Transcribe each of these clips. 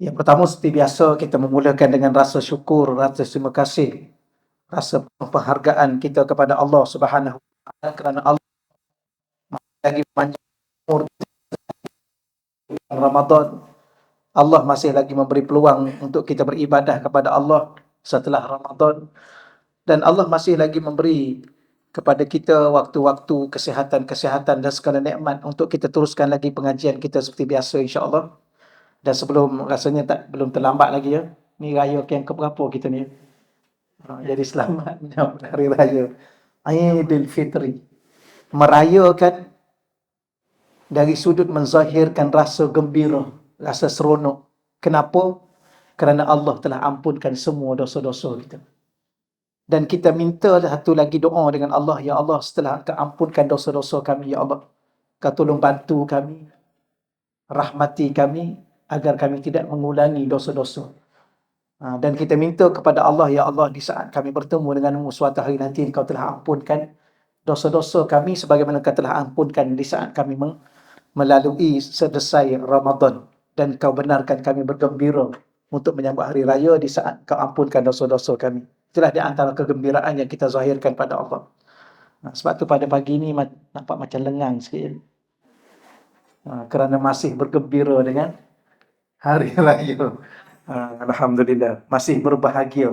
Yang pertama seperti biasa kita memulakan dengan rasa syukur, rasa terima kasih, rasa penghargaan kita kepada Allah Subhanahu Wa Taala kerana Allah lagi panjang umur Ramadan. Allah masih lagi memberi peluang untuk kita beribadah kepada Allah setelah Ramadan, dan Allah masih lagi memberi kepada kita waktu-waktu kesihatan-kesihatan dan segala nikmat untuk kita teruskan lagi pengajian kita seperti biasa, insya-Allah. Dan sebelum, rasanya belum terlambat lagi ya. Ni raya yang keberapa kita ni? Jadi selamat menyambut hari raya Aidilfitri. Merayakan dari sudut menzahirkan rasa gembira, rasa seronok. Kenapa? Kerana Allah telah ampunkan semua dosa-dosa kita. Dan kita minta satu lagi doa dengan Allah, ya Allah, setelah Engkau ampunkan dosa-dosa kami, ya Allah, Kau tolong bantu kami, rahmati kami, agar kami tidak mengulangi dosa-dosa. Dan kita minta kepada Allah, ya Allah, di saat kami bertemu denganmu suatu hari nanti, Engkau telah ampunkan dosa-dosa kami sebagaimana Engkau telah ampunkan di saat kami melalui selesai Ramadan, dan Kau benarkan kami bergembira untuk menyambut hari raya di saat Kau ampunkan dosa-dosa kami. Itulah di antara kegembiraan yang kita zahirkan pada Allah. Sebab tu pada pagi ni nampak macam lengang sikit. Kerana masih bergembira dengan hari raya. Alhamdulillah, masih berbahagia.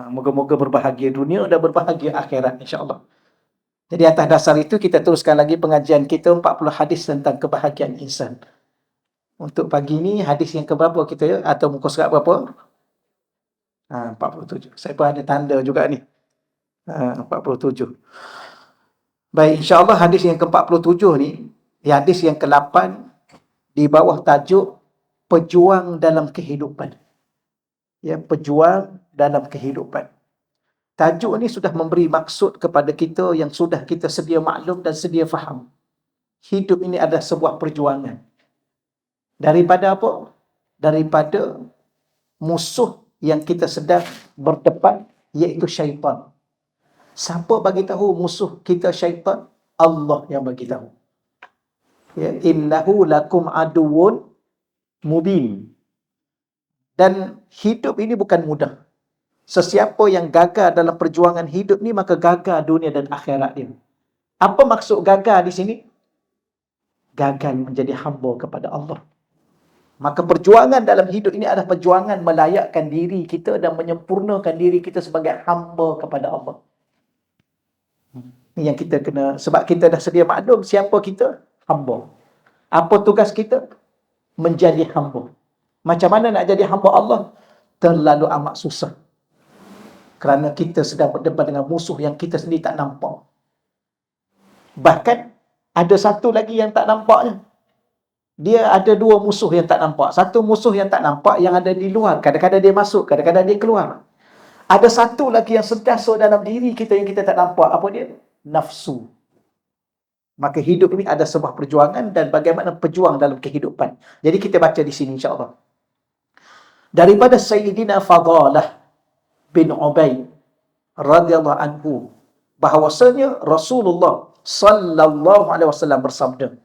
Moga-moga berbahagia dunia dan berbahagia akhirat, insya-Allah. Jadi atas dasar itu kita teruskan lagi pengajian kita 40 hadis tentang kebahagiaan insan. Untuk pagi ni hadis yang keberapa kita ya? Atau muka surat berapa? 47. Saya pun ada tanda juga ni. 47. Baik, insya-Allah hadis yang ke-47 ni, hadis yang ke-8 di bawah tajuk pejuang dalam kehidupan. Ya, pejuang dalam kehidupan. Tajuk ni sudah memberi maksud kepada kita yang sudah kita sedia maklum dan sedia faham. Hidup ini adalah sebuah perjuangan. Daripada apa? Daripada musuh yang kita sedang berdepan, iaitu syaitan. Siapa bagi tahu musuh kita syaitan? Allah yang bagi tahu. Ya, innahu lakum aduwwun mubin. Dan hidup ini bukan mudah. Sesiapa yang gagal dalam perjuangan hidup ni, maka gagal dunia dan akhirat dia. Apa maksud gagal di sini? Gagal menjadi hamba kepada Allah. Maka perjuangan dalam hidup ini adalah perjuangan melayakkan diri kita dan menyempurnakan diri kita sebagai hamba kepada Allah. Ini yang kita kena, sebab kita dah sedia maklum siapa kita? Hamba. Apa tugas kita? Menjadi hamba. Macam mana nak jadi hamba Allah? Terlalu amat susah. Kerana kita sedang berdepan dengan musuh yang kita sendiri tak nampak. Bahkan ada satu lagi yang tak nampaknya. Dia ada dua musuh yang tak nampak. Satu musuh yang tak nampak yang ada di luar. Kadang-kadang dia masuk, kadang-kadang dia keluar. Ada satu lagi yang sentiasa dalam diri kita yang kita tak nampak. Apa dia? Nafsu. Maka hidup ini ada sebuah perjuangan, dan bagaimana pejuang dalam kehidupan. Jadi kita baca di sini, insya-Allah. Daripada Sayyidina Fadalah bin Ubaid radhiyallahu anhu, bahawasanya Rasulullah sallallahu alaihi wasallam bersabda.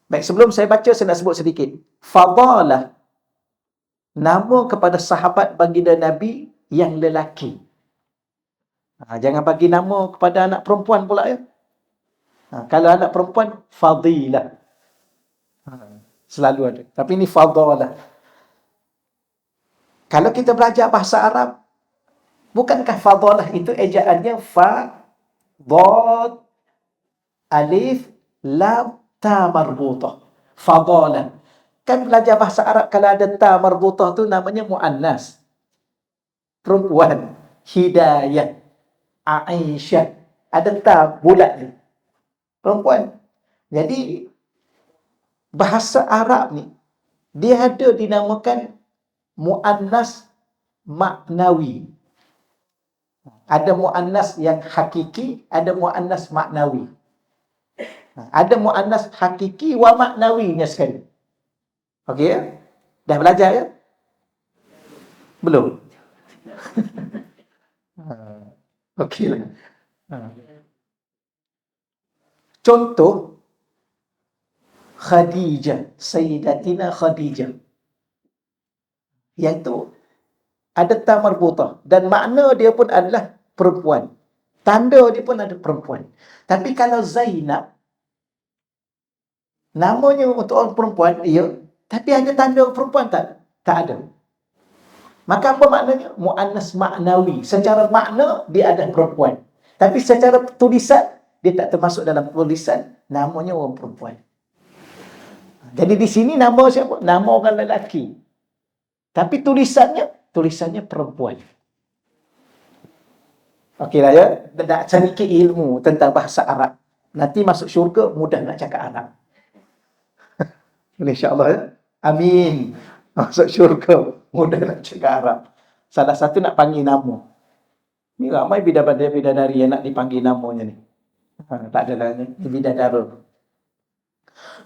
Baik, sebelum saya baca, saya nak sebut sedikit. Fadalah, nama kepada sahabat baginda Nabi yang lelaki. Jangan bagi nama kepada anak perempuan pula ya. Kalau anak perempuan, Fadilah. Selalu ada. Tapi ini Fadalah. Kalau kita belajar bahasa Arab, bukankah Fadalah itu ejaannya Fa, Dad, Alif, Lam, Ta marbutah. Fadalah. Kan belajar bahasa Arab, kalau ada Ta marbutah tu namanya mu'annas. Perempuan. Hidayah. Aisyah. Ada Ta bulat ni. Perempuan. Jadi, bahasa Arab ni, dia ada dinamakan mu'annas maknawi. Ada mu'annas yang hakiki, ada mu'annas maknawi. Ada mu'annas hakiki wa maknawinya sekali. Okey ya? Dah belajar ya? Belum? Okeylah. Contoh, Khadijah, Sayyidatina Khadijah. Iaitu ada ta marbutah dan makna dia pun adalah perempuan. Tanda dia pun ada perempuan. Tapi kalau Zainab, namanya untuk orang perempuan, ya, tapi ada tanda perempuan tak? Tak ada. Maka apa maknanya? Mu'annas maknawi. Secara makna, dia ada perempuan. Tapi secara tulisan, dia tak termasuk dalam tulisan, namanya orang perempuan. Jadi di sini nama siapa? Nama orang lelaki. Tapi tulisannya perempuan. Okeylah ya, nak sedikit ilmu tentang bahasa Arab. Nanti masuk syurga, mudah nak cakap Arab. InsyaAllah ya. Amin. Masuk syurga, mudah nak cakap Arab. Salah satu nak panggil nama. Ni ramai bidadari yang nak dipanggil namanya ni. Tak ada lah ni. Ini bidadara.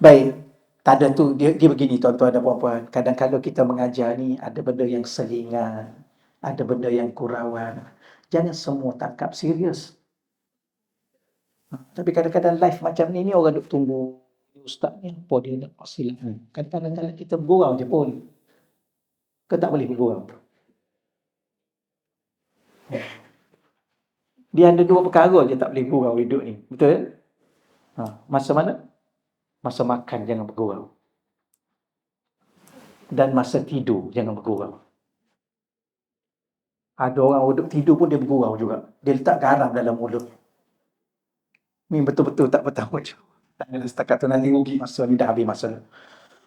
Baik. Tak ada tu. Dia begini tuan-tuan dan puan-puan. Kadang-kadang kita mengajar ni, ada benda yang selingan. Ada benda yang kurauan. Jangan semua tangkap serius. Tapi kadang-kadang live macam ni orang duk tunggu. Ustaz ni apa dia nak silap ni. Kadang-kadang kita bergurau je pun. Kita tak boleh bergurau. Dia ada dua perkara je tak boleh bergurau hidup ni. Betul? Masa mana? Masa makan jangan bergurau. Dan masa tidur jangan bergurau. Ada orang duduk tidur pun dia bergurau juga. Dia letak garam dalam mulut. Ni betul-betul tak bertanggung jawab. Tak ada setakat tu nanti rugi masa ni, dah habis masa.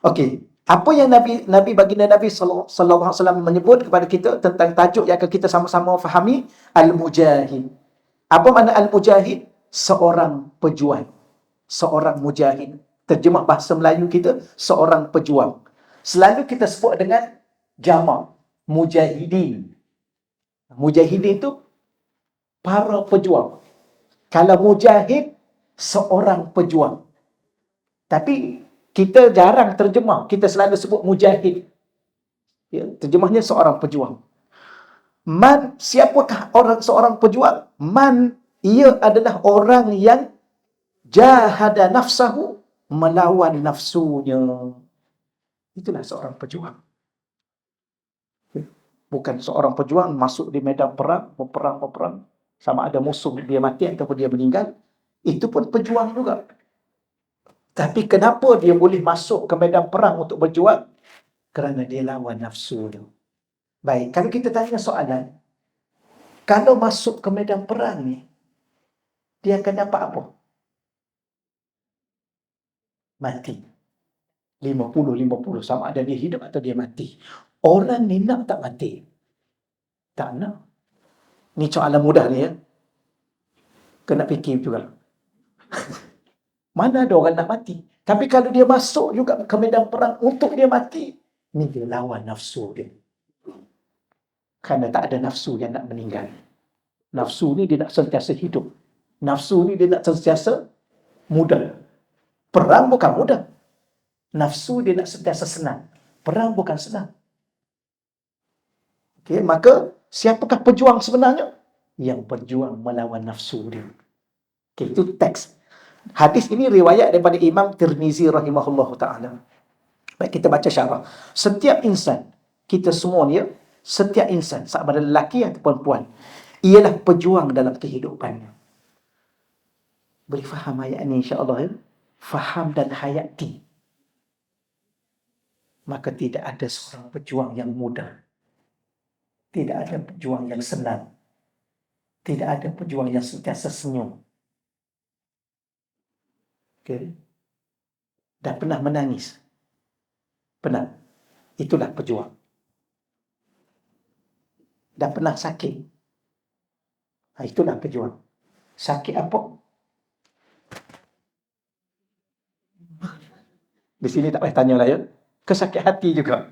Okey, apa yang Nabi baginda Nabi sallallahu alaihi wasallam menyebut kepada kita tentang tajuk yang akan kita sama-sama fahami, al-mujahid. Apa makna al-mujahid? Seorang pejuang. Seorang mujahid. Terjemah bahasa Melayu kita, seorang pejuang. Selalu kita sebut dengan jamak, mujahidin. Mujahidin itu para pejuang. Kalau mujahid, seorang pejuang. Tapi kita jarang terjemah. Kita selalu sebut mujahid. Ya, terjemahnya seorang pejuang. Man, siapakah seorang pejuang? Man, ia adalah orang yang jahada nafsahu, melawan nafsunya. Itulah seorang pejuang. Bukan seorang pejuang masuk di medan perang, berperang. Sama ada musuh dia mati ataupun dia meninggal. Itu pun pejuang juga. Tapi kenapa dia boleh masuk ke medan perang untuk berjuang? Kerana dia lawan nafsu dia. Baik, kalau kita tanya soalan, kalau masuk ke medan perang ni, dia akan dapat apa? Mati. 50-50, sama ada dia hidup atau dia mati. Orang ni nak tak mati? Tak nak. Ni soalan mudah ni ya. Kena fikir juga. Mana ada orang nak mati? Tapi kalau dia masuk juga ke medan perang untuk dia mati, ni dia lawan nafsu dia. Kerana tak ada nafsu yang nak meninggal. Nafsu ni dia nak sentiasa hidup. Nafsu ni dia nak sentiasa muda. Perang bukan mudah. Nafsu dia nak sentiasa senang. Perang bukan senang. Okey, maka siapakah pejuang sebenarnya? Yang berjuang melawan nafsu dia. Okey, itu teks. Hadis ini riwayat daripada Imam Tirmizi rahimahullahu ta'ala. Baik, kita baca syarah. Setiap insan, kita semua ni, setiap insan, sama ada lelaki atau perempuan, ialah pejuang dalam kehidupannya. Boleh faham ayat ini insya-Allah ya? Faham dan hayati. Maka tidak ada seorang pejuang yang mudah. Tidak ada pejuang yang senang. Tidak ada pejuang yang sentiasa senyum. Okay. Dah pernah menangis? Pernah. Itulah pejuang. Dah pernah sakit? Itulah pejuang. Sakit apa? Di sini tak payah tanya lah ya. Kesakit hati juga.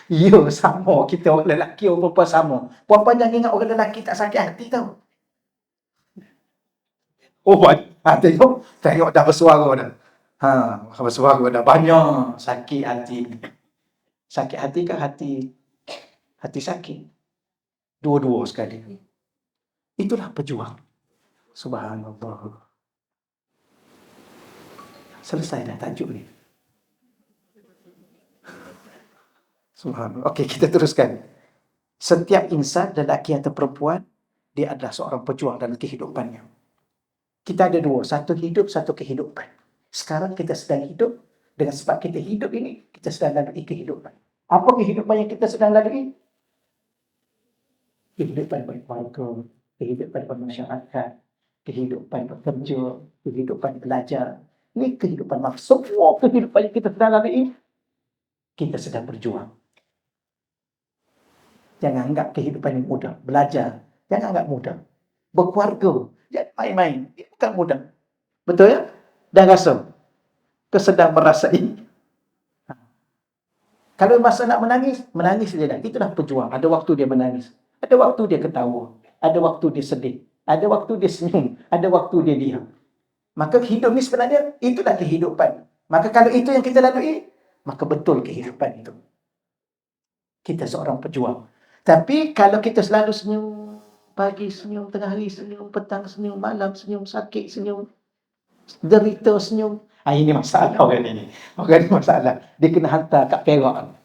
Ya, sama. Kita orang lelaki, orang perempuan sama. Perempuan jangan ingat orang lelaki tak sakit hati tau. Oh, tengok dah bersuara dah. Bersuara dah banyak sakit hati. Sakit hati ke hati sakit? Dua-dua sekali. Itulah pejuang. Subhanallah. Selesai dah tajuk ni. Subhanallah. Okey, kita teruskan. Setiap insan, lelaki atau perempuan, dia adalah seorang pejuang dalam kehidupannya. Kita ada dua, satu hidup, satu kehidupan. Sekarang kita sedang hidup, dengan sebab kita hidup ini, kita sedang lalui kehidupan. Apa kehidupan yang kita sedang lalui? Kehidupan berkeluarga, kehidupan bermasyarakat, kehidupan bekerja, kehidupan belajar. Ini kehidupan maksud. Semua kehidupan yang kita sedang lalui, kita sedang berjuang. Jangan anggap kehidupan yang mudah. Belajar, jangan anggap mudah. Berkeluarga, jangan main-main. Ia bukan mudah. Betul ya? Dah rasa? Kau sedang merasai. Kalau masa nak menangis, menangis saja dah. Itulah pejuang. Ada waktu dia menangis. Ada waktu dia ketawa. Ada waktu dia sedih. Ada waktu dia senyum. Ada waktu dia diam. Maka hidup ni sebenarnya, itulah kehidupan. Maka kalau itu yang kita lalui, maka betul kehidupan itu. Kita seorang pejuang. Tapi kalau kita selalu senyum, pagi senyum, tengah hari senyum, petang senyum, malam senyum, sakit senyum, derita senyum. Ini masalah orang ini. Orang ini masalah. Dia kena hantar kat Perak.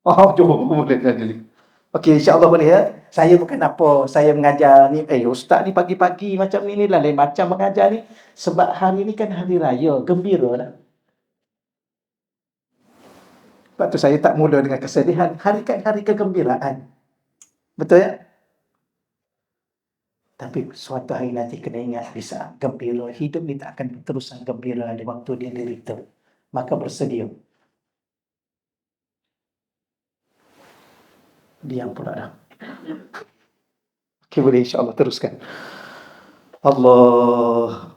Oh, boleh jadi. Okey, insya-Allah boleh ya. Saya bukan apa, saya mengajar ni, ustaz ni pagi-pagi macam ni lah, lain macam mengajar ni. Sebab hari ni kan hari raya, gembira lah. Sebab tu saya tak mula dengan kesedihan. Hari kan hari kegembiraan. Betul ya? Tapi suatu hari nanti kena ingat, bisa gembira. Hidup ni tak akan terusan gembira di waktu dia derita. Maka bersedia. Diam pula dah. Okey, boleh insya-Allah teruskan. Allah.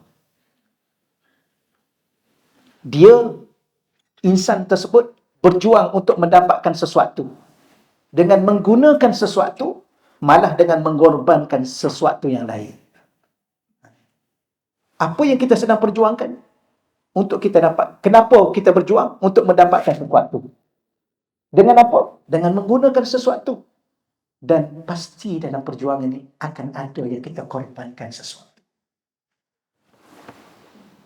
Dia, insan tersebut berjuang untuk mendapatkan sesuatu. Dengan menggunakan sesuatu, malah dengan mengorbankan sesuatu yang lain. Apa yang kita sedang perjuangkan? Untuk kita dapat. Kenapa kita berjuang? Untuk mendapatkan sesuatu. Dengan apa? Dengan menggunakan sesuatu. Dan pasti dalam perjuangan ini akan ada yang kita korbankan sesuatu.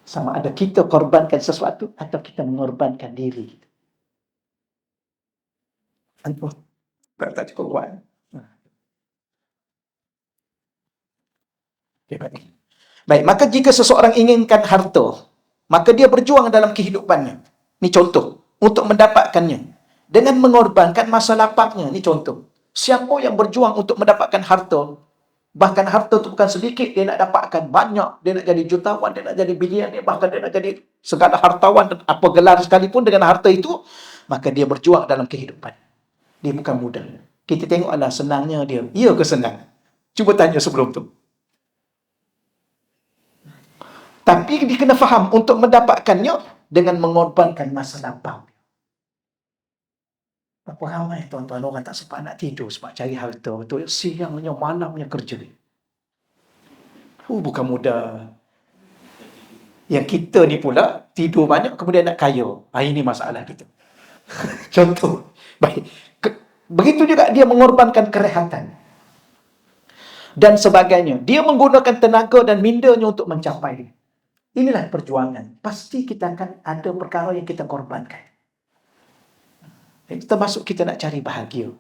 Sama ada kita korbankan sesuatu atau kita mengorbankan diri. Antum tak cukup kuat. Okay, baik, maka jika seseorang inginkan harta, maka dia berjuang dalam kehidupannya. Ini contoh. Untuk mendapatkannya. Dengan mengorbankan masa lapangnya. Ini contoh. Siapa yang berjuang untuk mendapatkan harta, bahkan harta itu bukan sedikit, dia nak dapatkan banyak, dia nak jadi jutawan, dia nak jadi bilion, bahkan dia nak jadi segala hartawan dan apa gelar sekalipun dengan harta itu, maka dia berjuang dalam kehidupan. Dia bukan mudah. Kita tengoklah senangnya dia. Ya ke senang? Cuba tanya sebelum tu. Tapi dia kena faham untuk mendapatkannya dengan mengorbankan masa lapang. Berapa ramai tuan-tuan orang tak sempat nak tidur sebab cari harta. Betul? Siangnya, malamnya kerja. Bukan mudah. Yang kita ni pula tidur banyak kemudian nak kaya. Ini masalah kita. Contoh. Baik. Begitu juga dia mengorbankan kerehatan dan sebagainya. Dia menggunakan tenaga dan mindanya untuk mencapai. Inilah perjuangan. Pasti kita akan ada perkara yang kita korbankan. Termasuk kita nak cari bahagia.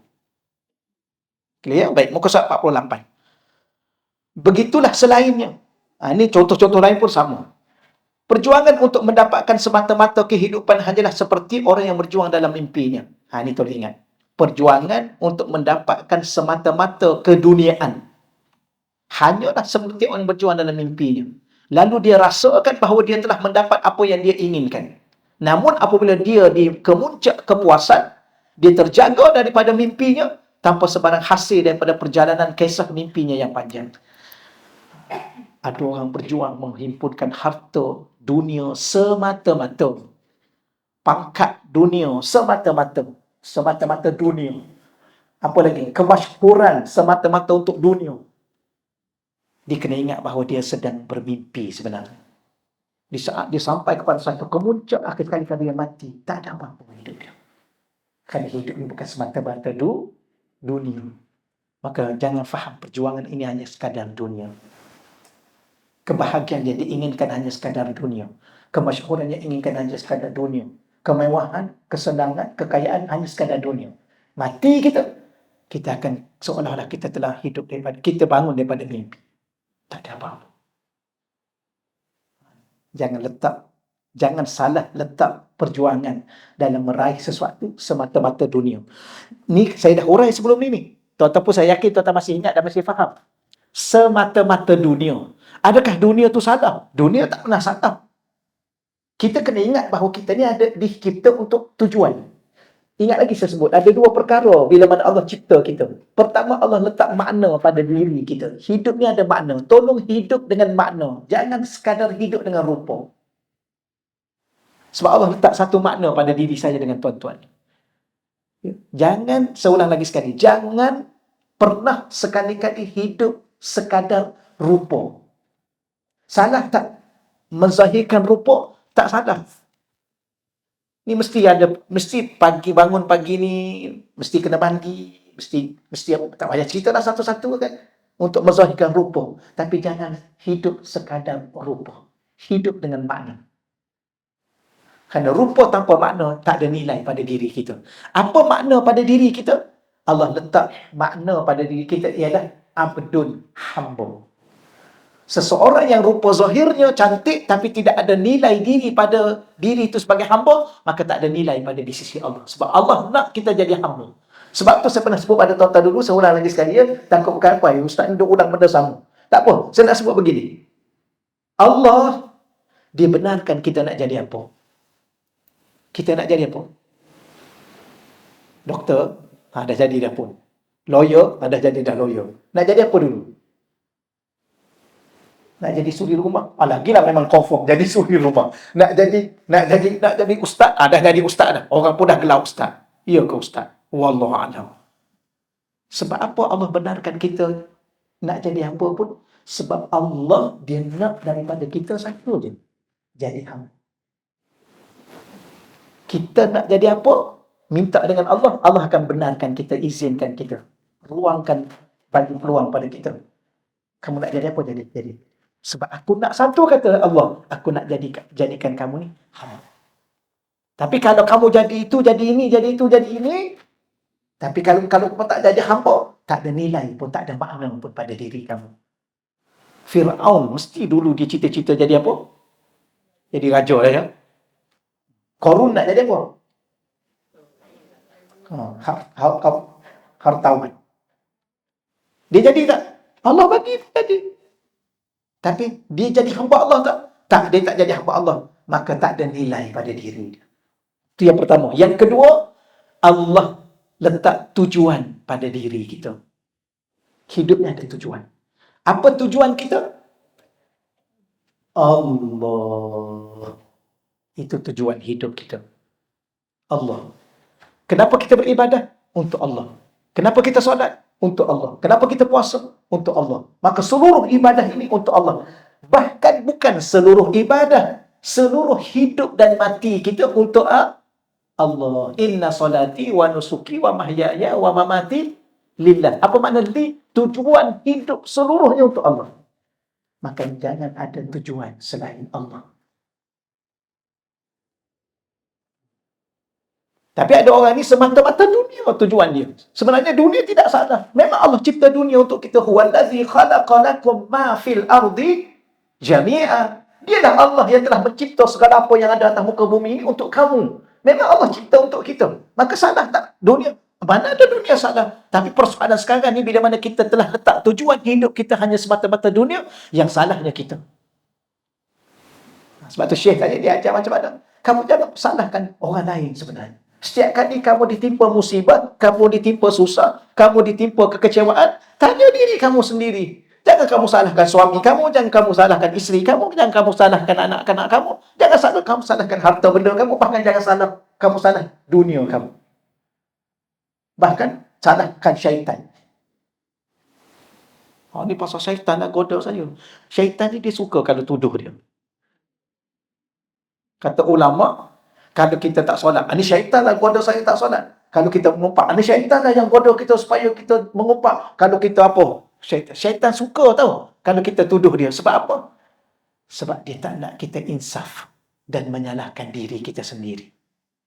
Clear? Baik, muka surat 48. Begitulah selainnya. Ini contoh-contoh lain pun sama. Perjuangan untuk mendapatkan semata-mata kehidupan hanyalah seperti orang yang berjuang dalam mimpinya. Ini tolong ingat. Perjuangan untuk mendapatkan semata-mata keduniaan hanyalah seperti orang yang berjuang dalam mimpinya. Lalu dia rasakan bahawa dia telah mendapat apa yang dia inginkan. Namun apabila dia di kemuncak kepuasan, dia terjaga daripada mimpinya tanpa sebarang hasil daripada perjalanan kisah mimpinya yang panjang. Ada orang berjuang menghimpunkan harta dunia semata-mata. Pangkat dunia semata-mata dunia. Apa lagi? Kemasyhuran semata-mata untuk dunia. Dia kena ingat bahawa dia sedang bermimpi sebenarnya. Di saat dia sampai kepada satu kemuncak, akhir sekali dia mati. Tak ada apa-apa hidup dia. Kerana hidup ini bukan semata-mata dunia. Maka jangan faham perjuangan ini hanya sekadar dunia. Kebahagiaan yang diinginkan hanya sekadar dunia. Kemasyhuran yang diinginkan hanya sekadar dunia. kemewahan, kesenangan, kekayaan hanya sekadar dunia. Mati kita akan seolah-olah kita telah hidup daripada, kita bangun daripada mimpi. Tak ada apa-apa. Jangan salah letak perjuangan dalam meraih sesuatu semata-mata dunia. Ni saya dah urai sebelum ni. Tuan-tuan pun saya yakin tuan-tuan masih ingat dan masih faham. Semata-mata dunia. Adakah dunia tu salah? Dunia tak pernah salah. Kita kena ingat bahawa kita ni ada dicipta untuk tujuan. Ingat lagi saya sebut, ada dua perkara bila mana Allah cipta kita. Pertama, Allah letak makna pada diri kita. Hidup ni ada makna. Tolong hidup dengan makna. Jangan sekadar hidup dengan rupa. Sebab Allah letak satu makna pada diri saya dengan tuan-tuan. Jangan, seulang lagi sekali, jangan pernah sekali-kali hidup sekadar rupa. Salah tak? Menzahirkan rupa, tak salah. Ni mesti pagi bangun pagi ni, mesti kena mandi, mesti apa, tak payah cerita lah satu-satu kan, untuk menzahirkan rupa. Tapi jangan hidup sekadar rupa. Hidup dengan makna. Kerana rupa tanpa makna tak ada nilai pada diri kita. Apa makna pada diri kita? Allah letak makna pada diri kita ialah abdun, hamba. Seseorang yang rupa zahirnya cantik tapi tidak ada nilai diri pada diri itu sebagai hamba, maka tak ada nilai pada di sisi Allah. Sebab Allah nak kita jadi hamba. Sebab tu saya pernah sebut pada tuan-tuan dulu, saya ulang lagi sekali ya. Takut bukan apa ya, Ustaz ni duk ulang benda sama. Tak apa, saya nak sebut begini. Allah, dia benarkan kita nak jadi apa? Kita nak jadi apa? Doktor, dah jadi dah pun. Lawyer, dah jadi dah lawyer. Nak jadi apa dulu? Nak jadi suri rumah. Alah, gila memang confirm jadi suri rumah. Nak jadi ustaz, dah jadi ustaz dah. Orang pun dah gelar ustaz. Ya ke ustaz? Wallahu a'lam. Sebab apa Allah benarkan kita nak jadi hamba pun? Sebab Allah, dia nak daripada kita satu je. Jadi hamba. Kita nak jadi apa? Minta dengan Allah, Allah akan benarkan kita, izinkan kita. Ruangkan, bagi peluang pada kita. Kamu nak jadi apa? Jadi. Sebab aku nak satu, kata Allah. Aku nak jadikan kamu ni hamba. Tapi kalau kamu jadi itu, jadi ini, jadi itu, jadi ini. Tapi kalau kamu tak jadi hamba, tak ada nilai pun, tak ada makna pun pada diri kamu. Fir'aun mesti dulu dia cita-cita jadi apa? Jadi raja lah ya. Korun nak jadi apa? Hartawan. Dia jadi tak? Allah bagi dia jadi. Tapi dia jadi hamba Allah tak? Tak, dia tak jadi hamba Allah. Maka tak ada nilai pada diri dia. Itu yang pertama. Yang kedua, Allah letak tujuan pada diri kita. Hidupnya ada tujuan. Apa tujuan kita? Allah. Itu tujuan hidup kita. Allah. Kenapa kita beribadah? Untuk Allah. Kenapa kita solat? Untuk Allah. Kenapa kita puasa? Untuk Allah. Maka seluruh ibadah ini untuk Allah. Bahkan bukan seluruh ibadah, seluruh hidup dan mati kita untuk Allah. Inna solati wa nusuki wa mahyaya wa mamati lillah. Apa makna li? Tujuan hidup seluruhnya untuk Allah. Maka jangan ada tujuan selain Allah. Tapi ada orang ni semata-mata dunia tujuan dia. Sebenarnya dunia tidak salah. Memang Allah cipta dunia untuk kita. Huwallazi khalaqalakum ma fil ardi jami'a. Dialah Allah yang telah mencipta segala apa yang ada atas muka bumi ini untuk kamu. Memang Allah cipta untuk kita. Maka salah tak dunia? Mana ada dunia salah? Tapi persoalan sekarang ni bila mana kita telah letak tujuan hidup kita hanya semata-mata dunia, yang salahnya kita. Sebab tu Syekh tadi dia ajar macam mana? Kamu jangan salahkan orang lain sebenarnya. Setiap kali kamu ditimpa musibah, kamu ditimpa susah, kamu ditimpa kekecewaan, tanya diri kamu sendiri. Jangan kamu salahkan suami kamu, jangan kamu salahkan isteri kamu, jangan kamu salahkan anak-anak kamu, jangan kamu salahkan harta benda kamu, bahkan jangan kamu salah dunia kamu. Bahkan salahkan syaitan. Ni pasal syaitan nak goda saya. Syaitan ni dia suka kalau tuduh dia. Kata ulama', kalau kita tak solat, ini syaitan lah goda saya tak solat. Kalau kita mengumpat, ini syaitan lah yang goda kita supaya kita mengumpat. Kalau kita apa? Syaitan suka tahu kalau kita tuduh dia. Sebab apa? Sebab dia tak nak kita insaf dan menyalahkan diri kita sendiri.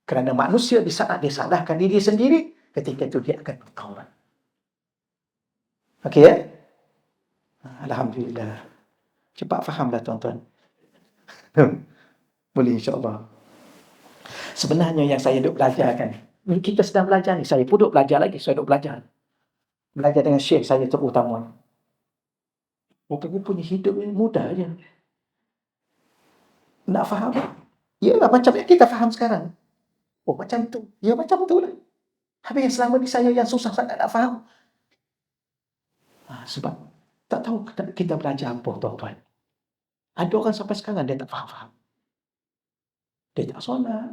Kerana manusia di saat dia salahkan diri sendiri, ketika itu dia akan bertaubat. Okey ya? Alhamdulillah. Cepat fahamlah tuan-tuan. Boleh insya-Allah. Sebenarnya yang saya duk belajar kan, kita sedang belajar ni, saya pun duk belajar lagi, saya duk belajar. Belajar dengan syekh saya terutama. Rupa-rupanya hidup ni mudah je. Nak faham? Yalah macam yang kita faham sekarang. Oh macam tu. Ya macam tu lah. Habis yang selama ni saya yang susah sangat nak faham. Sebab tak tahu kita belajar apa tuan-tuan. Ada orang sampai sekarang dia tak faham-faham. Dia tak solat,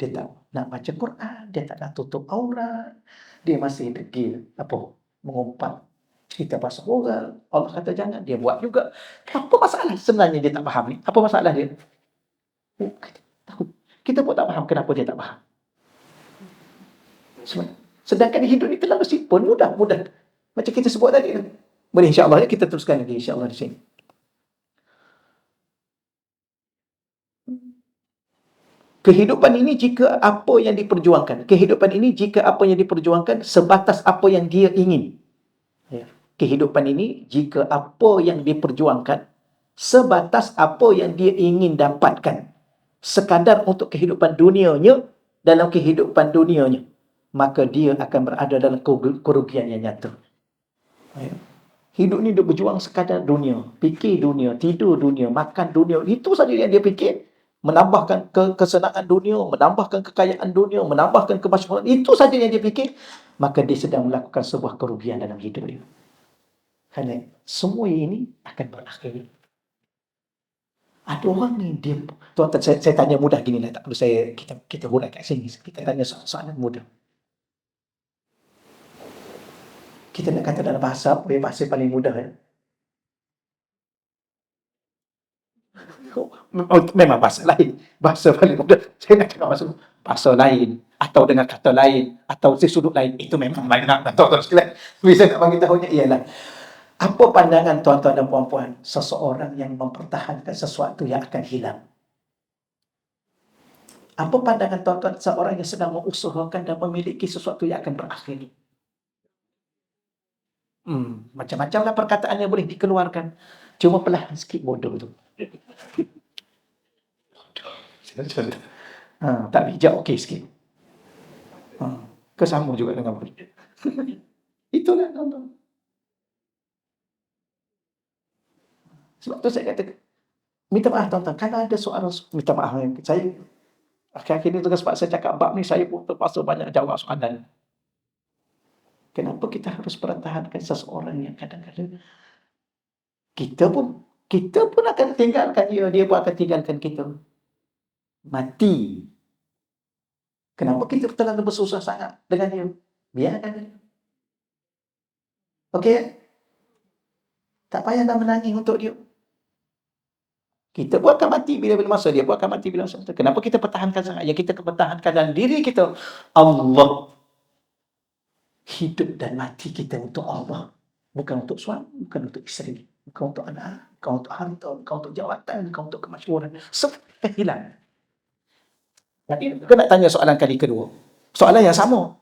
dia tak nak baca Quran, dia tak nak tutup aurat, dia masih degil mengumpat cerita pasal orang. Allah kata jangan, dia buat juga. Apa masalah sebenarnya dia tak faham ni? Apa masalah dia? Kita pun tak faham kenapa dia tak faham. Sedangkan hidup ni terlalu simple, mudah. Macam kita sebut tadi. Boleh insya-Allah ya, kita teruskan lagi insya-Allah di sini. Kehidupan ini jika apa yang diperjuangkan sebatas apa yang dia ingin. Ya. Kehidupan ini jika apa yang diperjuangkan sebatas apa yang dia ingin dapatkan, sekadar untuk kehidupan dunianya, dalam kehidupan dunianya, maka dia akan berada dalam kerugian yang nyata. Ya. Hidup ni dia berjuang sekadar dunia, fikir dunia, tidur dunia, makan dunia, itu saja yang dia fikir. Menambahkan kesenangan dunia, menambahkan kekayaan dunia, menambahkan kemasyhuran, itu saja yang dia fikir, maka dia sedang melakukan sebuah kerugian dalam hidup dia. Kerana semua ini akan berakhir. Ada orang ni dia, tuan-tuan, saya tanya mudah gini lah, tak perlu kita huraikan kat sini. Kita tanya soalan mudah. Kita nak kata dalam bahasa apa yang bahasa paling mudah ya? Memang bahasa lain. Bahasa paling mudah. Saya nak cakap bahasa lain, atau dengan kata lain, atau sudut lain. Itu memang banyak. Tuan-tuan sekalian, bisa nak bagi tahunya ialah, apa pandangan tuan-tuan dan puan-puan seseorang yang mempertahankan sesuatu yang akan hilang? Apa pandangan tuan-tuan seorang yang sedang mengusahakan dan memiliki sesuatu yang akan berakhir? Macam-macamlah perkataan yang boleh dikeluarkan. Cuma perlahan sikit bodoh tu. Tak bijak okey sikit. Kesama juga dengan bodoh. Itulah tuan-tuan. Sebab tu saya kata, minta maaf tuan-tuan, kalau ada soalan, minta maaf. Saya akhir-akhir ni sebab saya cakap bab ni, saya pun terpaksa banyak jawab soalan. Kenapa kita harus pertahankan seseorang yang kadang-kadang kita pun akan tinggalkan dia pun akan tinggalkan kita. Mati. Kenapa kita terlalu bersusah sangat dengan dia? Biarkan dia. Okey? Tak payah nak menangis untuk dia. Kita pun akan mati bila-bila masa, dia pun akan mati bila masa. Kenapa kita pertahankan sangat? Yang kita pertahankan dalam diri kita, Allah. Hidup dan mati kita untuk Allah. Bukan untuk suami, bukan untuk isteri, bukan untuk anak, bukan untuk harta, bukan untuk jawatan, bukan untuk kemasyhuran. Semua hilang. Tapi kita nak tanya soalan kali kedua. Soalan yang sama.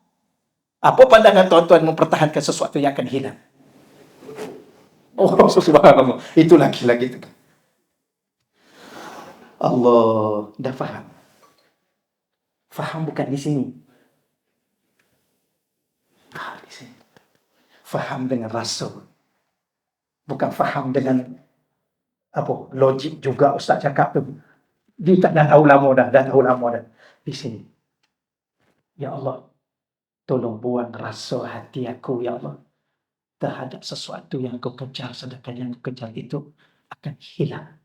Apa pandangan tuan-tuan mempertahankan sesuatu yang akan hilang? Oh, subhanallah. Itu lagi-lagi tu. Allah dah faham. Faham bukan di sini. Di sini. Faham dengan rasa. Bukan faham dengan logik juga ustaz cakap tu. Dia tak dah tahu lama dah. Di sini. Ya Allah, tolong buang rasa hati aku, ya Allah, terhadap sesuatu yang aku kejar, sedangkan yang aku kejar itu akan hilang.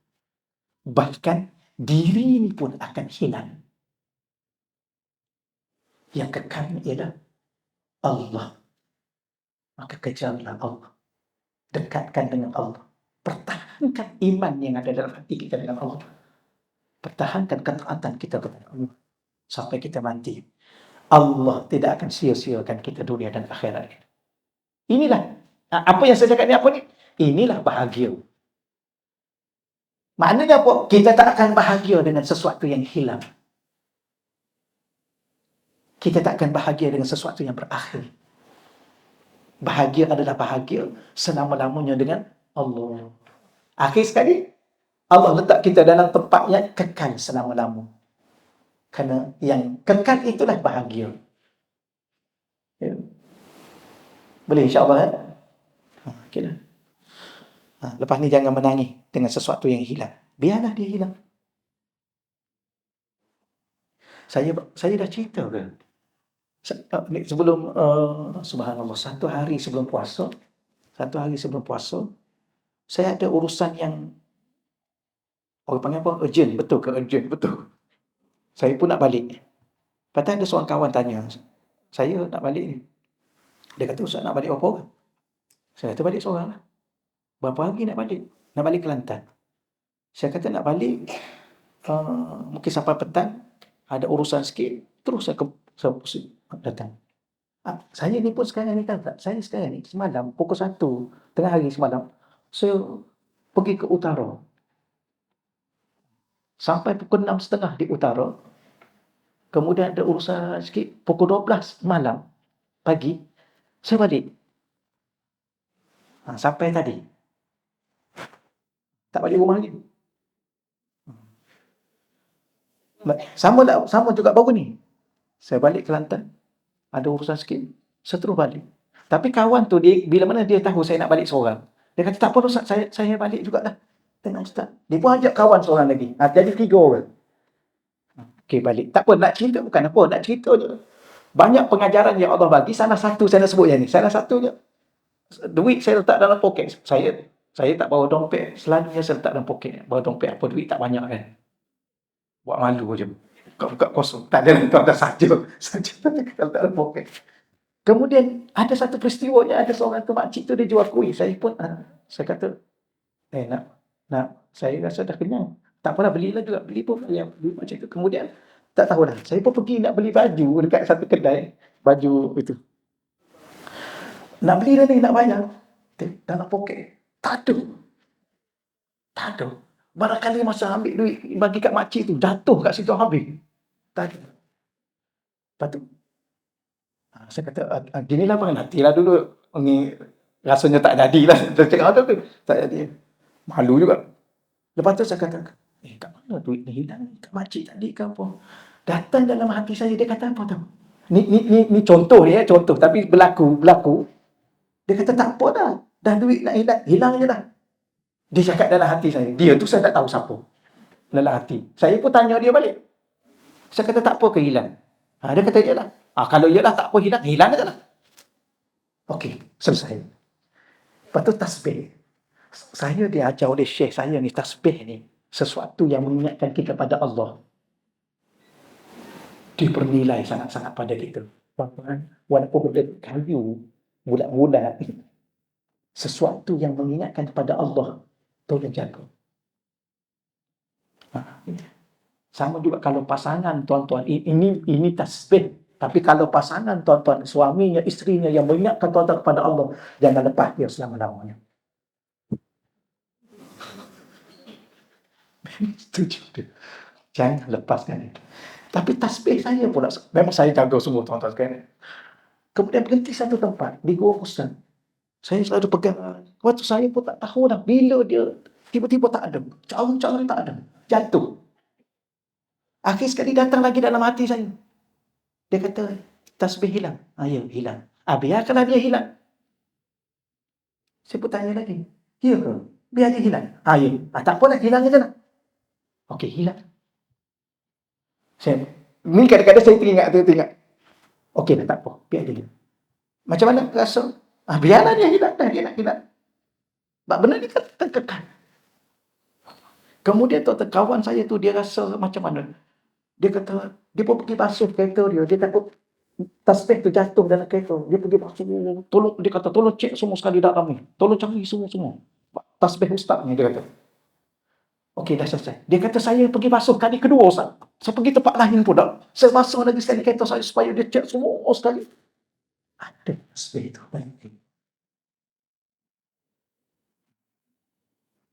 Bahkan diri ini pun akan hilang. Yang kekal ialah Allah. Maka kejarlah Allah. Dekatkan dengan Allah. Pertahankan iman yang ada dalam hati kita dengan Allah. Pertahankan ketaatan kita kepada Allah. Sampai kita mati. Allah tidak akan sia-siakan kita dunia dan akhirat. Inilah. Apa yang saya cakap ni apa ni? Inilah bahagia. Maknanya apa? Kita tak akan bahagia dengan sesuatu yang hilang. kita takkan bahagia dengan sesuatu yang berakhir. Bahagia adalah bahagia selama-lamanya dengan Allah. Akhir sekali, Allah letak kita dalam tempat yang kekal selama-lama. Kerana yang kekal itulah bahagia. Ya. Boleh insya-Allah ya? Okeylah. Lepas ni jangan menangis dengan sesuatu yang hilang. Biarlah dia hilang. Saya dah cerita ke? Sebelum subhanallah, satu hari sebelum puasa, saya ada urusan yang orang panggil apa? Urgent, betul ke? Urgent, betul. Saya pun nak balik. Lepas tu ada seorang kawan tanya, saya nak balik ni. Dia kata, Ustaz nak balik berapa orang? Saya kata balik seorang lah. Berapa hari nak balik? Nak balik Kelantan. Saya kata nak balik, mungkin sampai petang, ada urusan sikit, terus saya datang. Saya ni pun sekarang ni tahu tak? Saya sekarang ni semalam pukul 1 tengah hari semalam, saya pergi ke utara. Sampai pukul 6.30 di utara. Kemudian ada urusan sikit pukul 12 malam, pagi, saya balik. Sampai tadi. Tak balik rumah lagi. Sama juga baru ni. Saya balik Kelantan. Ada urusan sikit, saya terus balik. Tapi kawan tu, dia bila mana dia tahu saya nak balik seorang, dia kata, tak apa Ustaz, saya balik jugalah. Tengok Ustaz. Dia pun ajak kawan seorang lagi. Jadi 3 orang. Okey, balik. Tak apa, nak cerita bukan apa, nak cerita je. Banyak pengajaran yang Allah bagi, salah satu saya nak sebut yang ni. Salah satunya, duit saya letak dalam poket. Saya tak bawa dompet. Selalunya saya letak dalam poket. Bawa dompet apa, duit tak banyak kan. Buat malu je. Buka kosong. Tak ada, tu ada saja. Saja letak dalam poket. Kemudian ada satu peristiwa yang ada seorang tu, makcik tu dia jual kuih. Saya pun, saya kata, nak, saya rasa dah kenyang. Tak apalah, belilah juga. Beli pun yang beli macam tu. Kemudian, tak tahulah. Saya pun pergi nak beli baju dekat satu kedai. Baju itu. Nak beli dah ni, nak bayar. Dalam poket. Tak ada. Barangkali masa ambil duit bagi kat makcik tu, jatuh kat situ habis. Tak ada. Lepas tu, saya kata, ginilah bang, nantilah dulu. Ni rasanya tak jadilah. Saya cakap, ada tu. Tak jadi. Malu juga. Lepas tu saya kata, kat mana duit ni hilang? Kat makcik tadi ke apa? Datang dalam hati saya, dia kata apa tahu? Ni contoh dia, contoh. Tapi berlaku. Dia kata, tak apa dah. Dah duit nak hilang je dah. Dia cakap dalam hati saya. Dia tu saya tak tahu siapa. Dalam hati. Saya pun tanya dia balik. Saya kata, tak apa ke hilang? Dia kata, iyalah. Kalau iyalah tak apa hilang je lah. Okey, selesai. Lepas tu tasbih. Saya diajar oleh syekh saya ni, tasbih ni, sesuatu yang mengingatkan kita pada Allah. Dipernilai sangat-sangat pada kita. Walaupun benda kayu, bulat-bulat, sesuatu yang mengingatkan kepada Allah, tolong jaga. Sama juga kalau pasangan tuan-tuan, ini tasbih. Tapi kalau pasangan tuan-tuan, suaminya, isterinya yang mengingatkan tuan-tuan kepada Allah, jangan lepas dia selama-lamanya. Setuju dia. Jangan lepaskan itu. Tapi tasbih saya pula, memang saya jaga semua tuan-tuan sekalian. Kemudian berhenti satu tempat, di Gua Ustaz. Saya selalu pegang. Waktu saya pun tak tahu dah, bila dia tiba-tiba tak ada. Calon-calon tak ada. Jatuh. Akhir sekali datang lagi dalam hati saya. Dia kata, tasbih hilang. Ya, hilang. Biarkanlah dia hilang. Saya pun tanya lagi. Ya ke? Biar dia hilang. Ya. Tak apa nak hilang je lah. Okey, hilang. Ni kadang-kadang saya teringat. Okey lah, tak apa. Biar dia hilang. Macam mana rasa? Biarlah dia hilang dah. Dia nak hilang. Benda ni kekal. Kemudian tuan-tuan, kawan saya tu, dia rasa macam mana? Dia kata, dia pun pergi basuh kereta dia. Dia takut tasbih tu jatuh dalam kereta. Dia pergi basuh. Dia kata, tolong cek semua sekali dalam ni. Tolong cari semua. Tasbih Ustaz ni, dia kata. Okey, dah selesai. Dia kata, saya pergi basuh kali kedua Ustaz. Saya pergi tempat lain pula. Saya basuh lagi sekali kereta saya supaya dia cek semua sekali. Ada tasbih tu.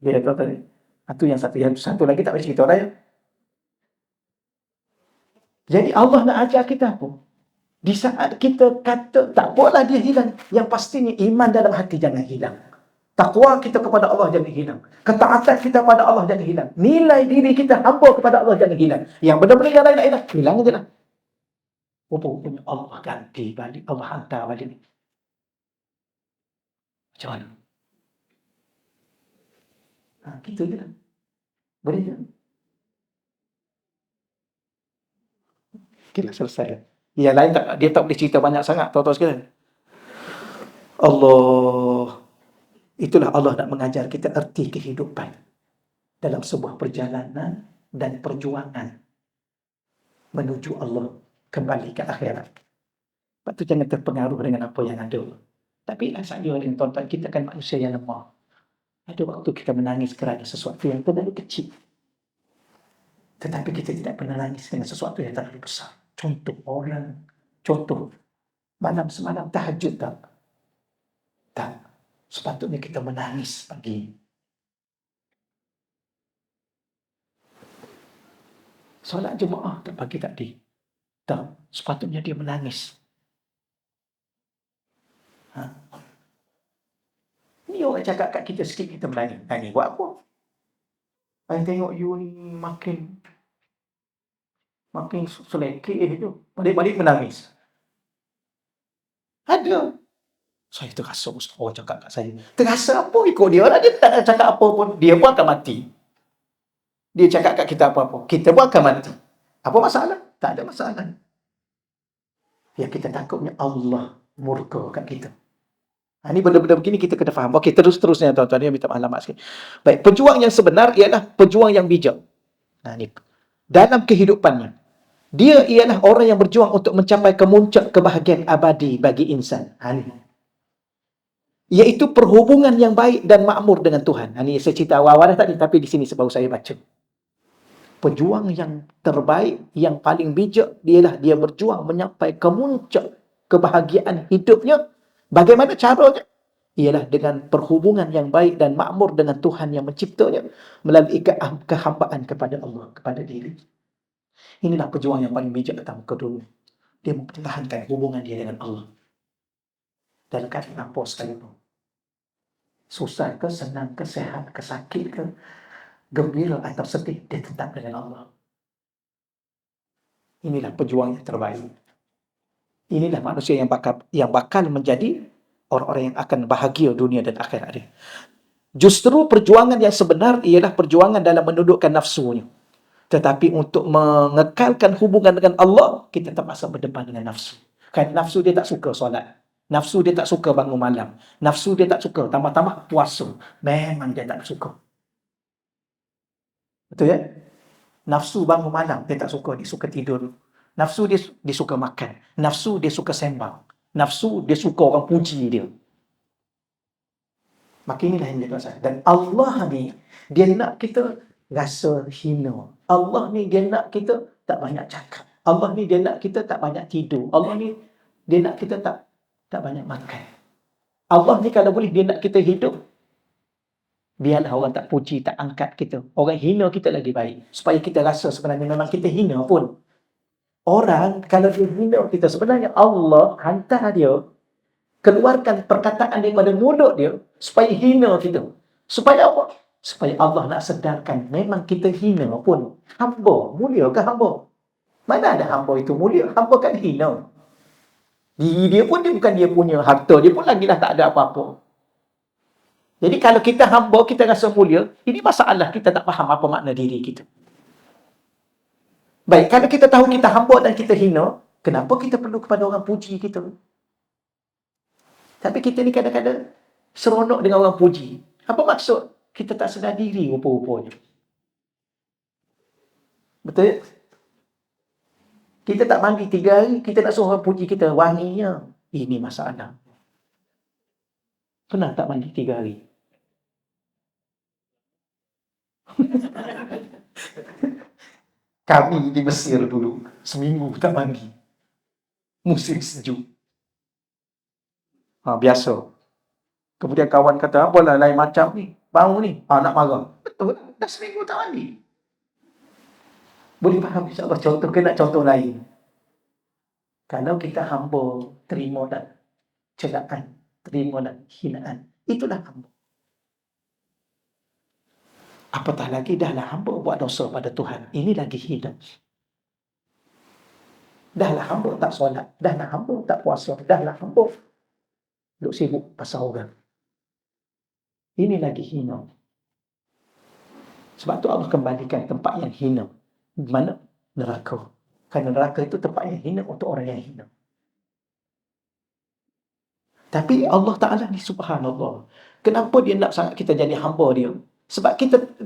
Dia kata tadi. Itu yang satu lagi tak boleh cerita dah ya. Jadi Allah nak ajar kita apa? Di saat kita kata tak apalah dia hilang, yang pastinya iman dalam hati jangan hilang. Takwa kita kepada Allah jangan hilang. Ketaatan kita kepada Allah jangan hilang. Nilai diri kita hamba kepada Allah jangan hilang. Yang benar-benar yang lain-lain hilang je lah. Rupanya Allah ganti balik, Allah hantar balik ni. Macam mana? Gitu je lah. Boleh je. Okay lah, selesai. Yang lain tak, dia tak boleh cerita banyak sangat, tuan-tuan sekalian. Itulah Allah nak mengajar kita erti kehidupan dalam sebuah perjalanan dan perjuangan menuju Allah, kembali ke akhirat. Sebab tu jangan terpengaruh dengan apa yang ada. Tapi saya dan tuan-tuan, kita kan manusia yang lemah. Ada waktu kita menangis kerana sesuatu yang terlalu kecil. Tetapi kita tidak pernah nangis dengan sesuatu yang terlalu besar. Contoh, malam semalam tahajud tak? Tak. Sepatutnya kita menangis pagi. Solat Jumaat tak pagi tadi. Tak. Sepatutnya dia menangis. Ni orang cakap kat kita sikit, kita menangis. Nangis buat apa? Saya tengok you ni makin selekeh je. Balik-balik menangis. Ada. Saya terasa orang cakap kat saya. Terasa apa ikut dia lah. Dia tak nak cakap apa pun. Dia pun akan mati. Dia cakap kat kita apa-apa. Kita pun akan mati. Apa masalah? Tak ada masalah. Yang kita takutnya Allah murka kat kita. Ini benda-benda begini kita kena faham. Okey, terusnya tuan-tuan. Dia minta alamat sikit. Baik, pejuang yang sebenar ialah pejuang yang bijak. Ni. Dalam kehidupannya. Dia ialah orang yang berjuang untuk mencapai kemuncak kebahagiaan abadi bagi insan. Ni. Iaitu perhubungan yang baik dan makmur dengan Tuhan. Ini saya cerita awal-awal tadi, tapi di sini sebab saya baca. Pejuang yang terbaik, yang paling bijak, ialah dia berjuang mencapai kemuncak kebahagiaan hidupnya. Bagaimana caranya? Ialah dengan perhubungan yang baik dan makmur dengan Tuhan yang menciptanya melalui kehambaan kepada Allah, kepada diri. Inilah pejuang yang paling bijak atas muka dunia. Dia mempertahankan hubungan dia dengan Allah. Dalam keadaan apa sekalipun. Susah ke, senang ke, sehat ke, sakit ke, gembira atau sedih, dia tetap dengan Allah. Inilah pejuang yang terbaik. Inilah manusia yang bakal menjadi orang-orang yang akan bahagia dunia dan akhirat dia. Justru perjuangan yang sebenar ialah perjuangan dalam menundukkan nafsunya. Tetapi untuk mengekalkan hubungan dengan Allah, kita terpaksa berdepan dengan nafsu. Kan nafsu dia tak suka solat. Nafsu dia tak suka bangun malam. Nafsu dia tak suka tambah-tambah puasa. Memang dia tak suka. Betul ya? Nafsu bangun malam, dia tak suka. Dia suka tidur. Nafsu dia suka makan. Nafsu dia suka sembang. Nafsu dia suka orang puji dia. Maka inilah yang dia rasa. Dan Allah ni, dia nak kita rasa hina. Allah ni dia nak kita tak banyak cakap. Allah ni dia nak kita tak banyak tidur. Allah ni dia nak kita tak banyak makan. Allah ni kalau boleh dia nak kita hidup, biarlah orang tak puji, tak angkat kita. Orang hina kita lagi baik. Supaya kita rasa sebenarnya memang kita hina pun. Orang, kalau dia hina kita, sebenarnya Allah hantar dia, keluarkan perkataan daripada mulut dia, supaya hina kita. Supaya apa? Supaya Allah nak sedarkan, memang kita hina pun. Hamba, mulia ke hamba? Mana ada hamba itu mulia? Hamba kan hina. Diri dia pun, dia bukan dia punya harta, dia pun lagilah tak ada apa-apa. Jadi kalau kita hamba, kita rasa mulia, ini masalah kita tak faham apa makna diri kita. Baik, kalau kita tahu kita hamba dan kita hina, kenapa kita perlu kepada orang puji kita? Tapi kita ni kadang-kadang seronok dengan orang puji. Apa maksud? Kita tak sedar diri rupa-rupanya. Betul? Kita tak mandi 3 hari, kita nak suruh orang puji kita, wanginya. Ini masalah. Pernah tak mandi 3 hari? Kami di Mesir dulu, seminggu tak mandi. Musim sejuk. Biasa. Kemudian kawan kata, apalah lain macam ni, bau ni, nak marah. Betul, dah seminggu tak mandi. Boleh faham insyaAllah contoh ke nak contoh lain? Kalau kita hamba, terimalah celaan, terimalah hinaan. Itulah hamba. Apatah lagi dahlah hamba buat dosa pada Tuhan. Ini lagi hina. Dahlah hamba tak solat, dahlah hamba tak puasa, dahlah hamba duk sibuk pasal orang. Ini lagi hina. Sebab tu Allah kembalikan tempat yang hina. Mana? Neraka. Kerana neraka itu tempat yang hina untuk orang yang hina. Tapi Allah Ta'ala ni subhanallah. Kenapa dia nak sangat kita jadi hamba dia? Sebab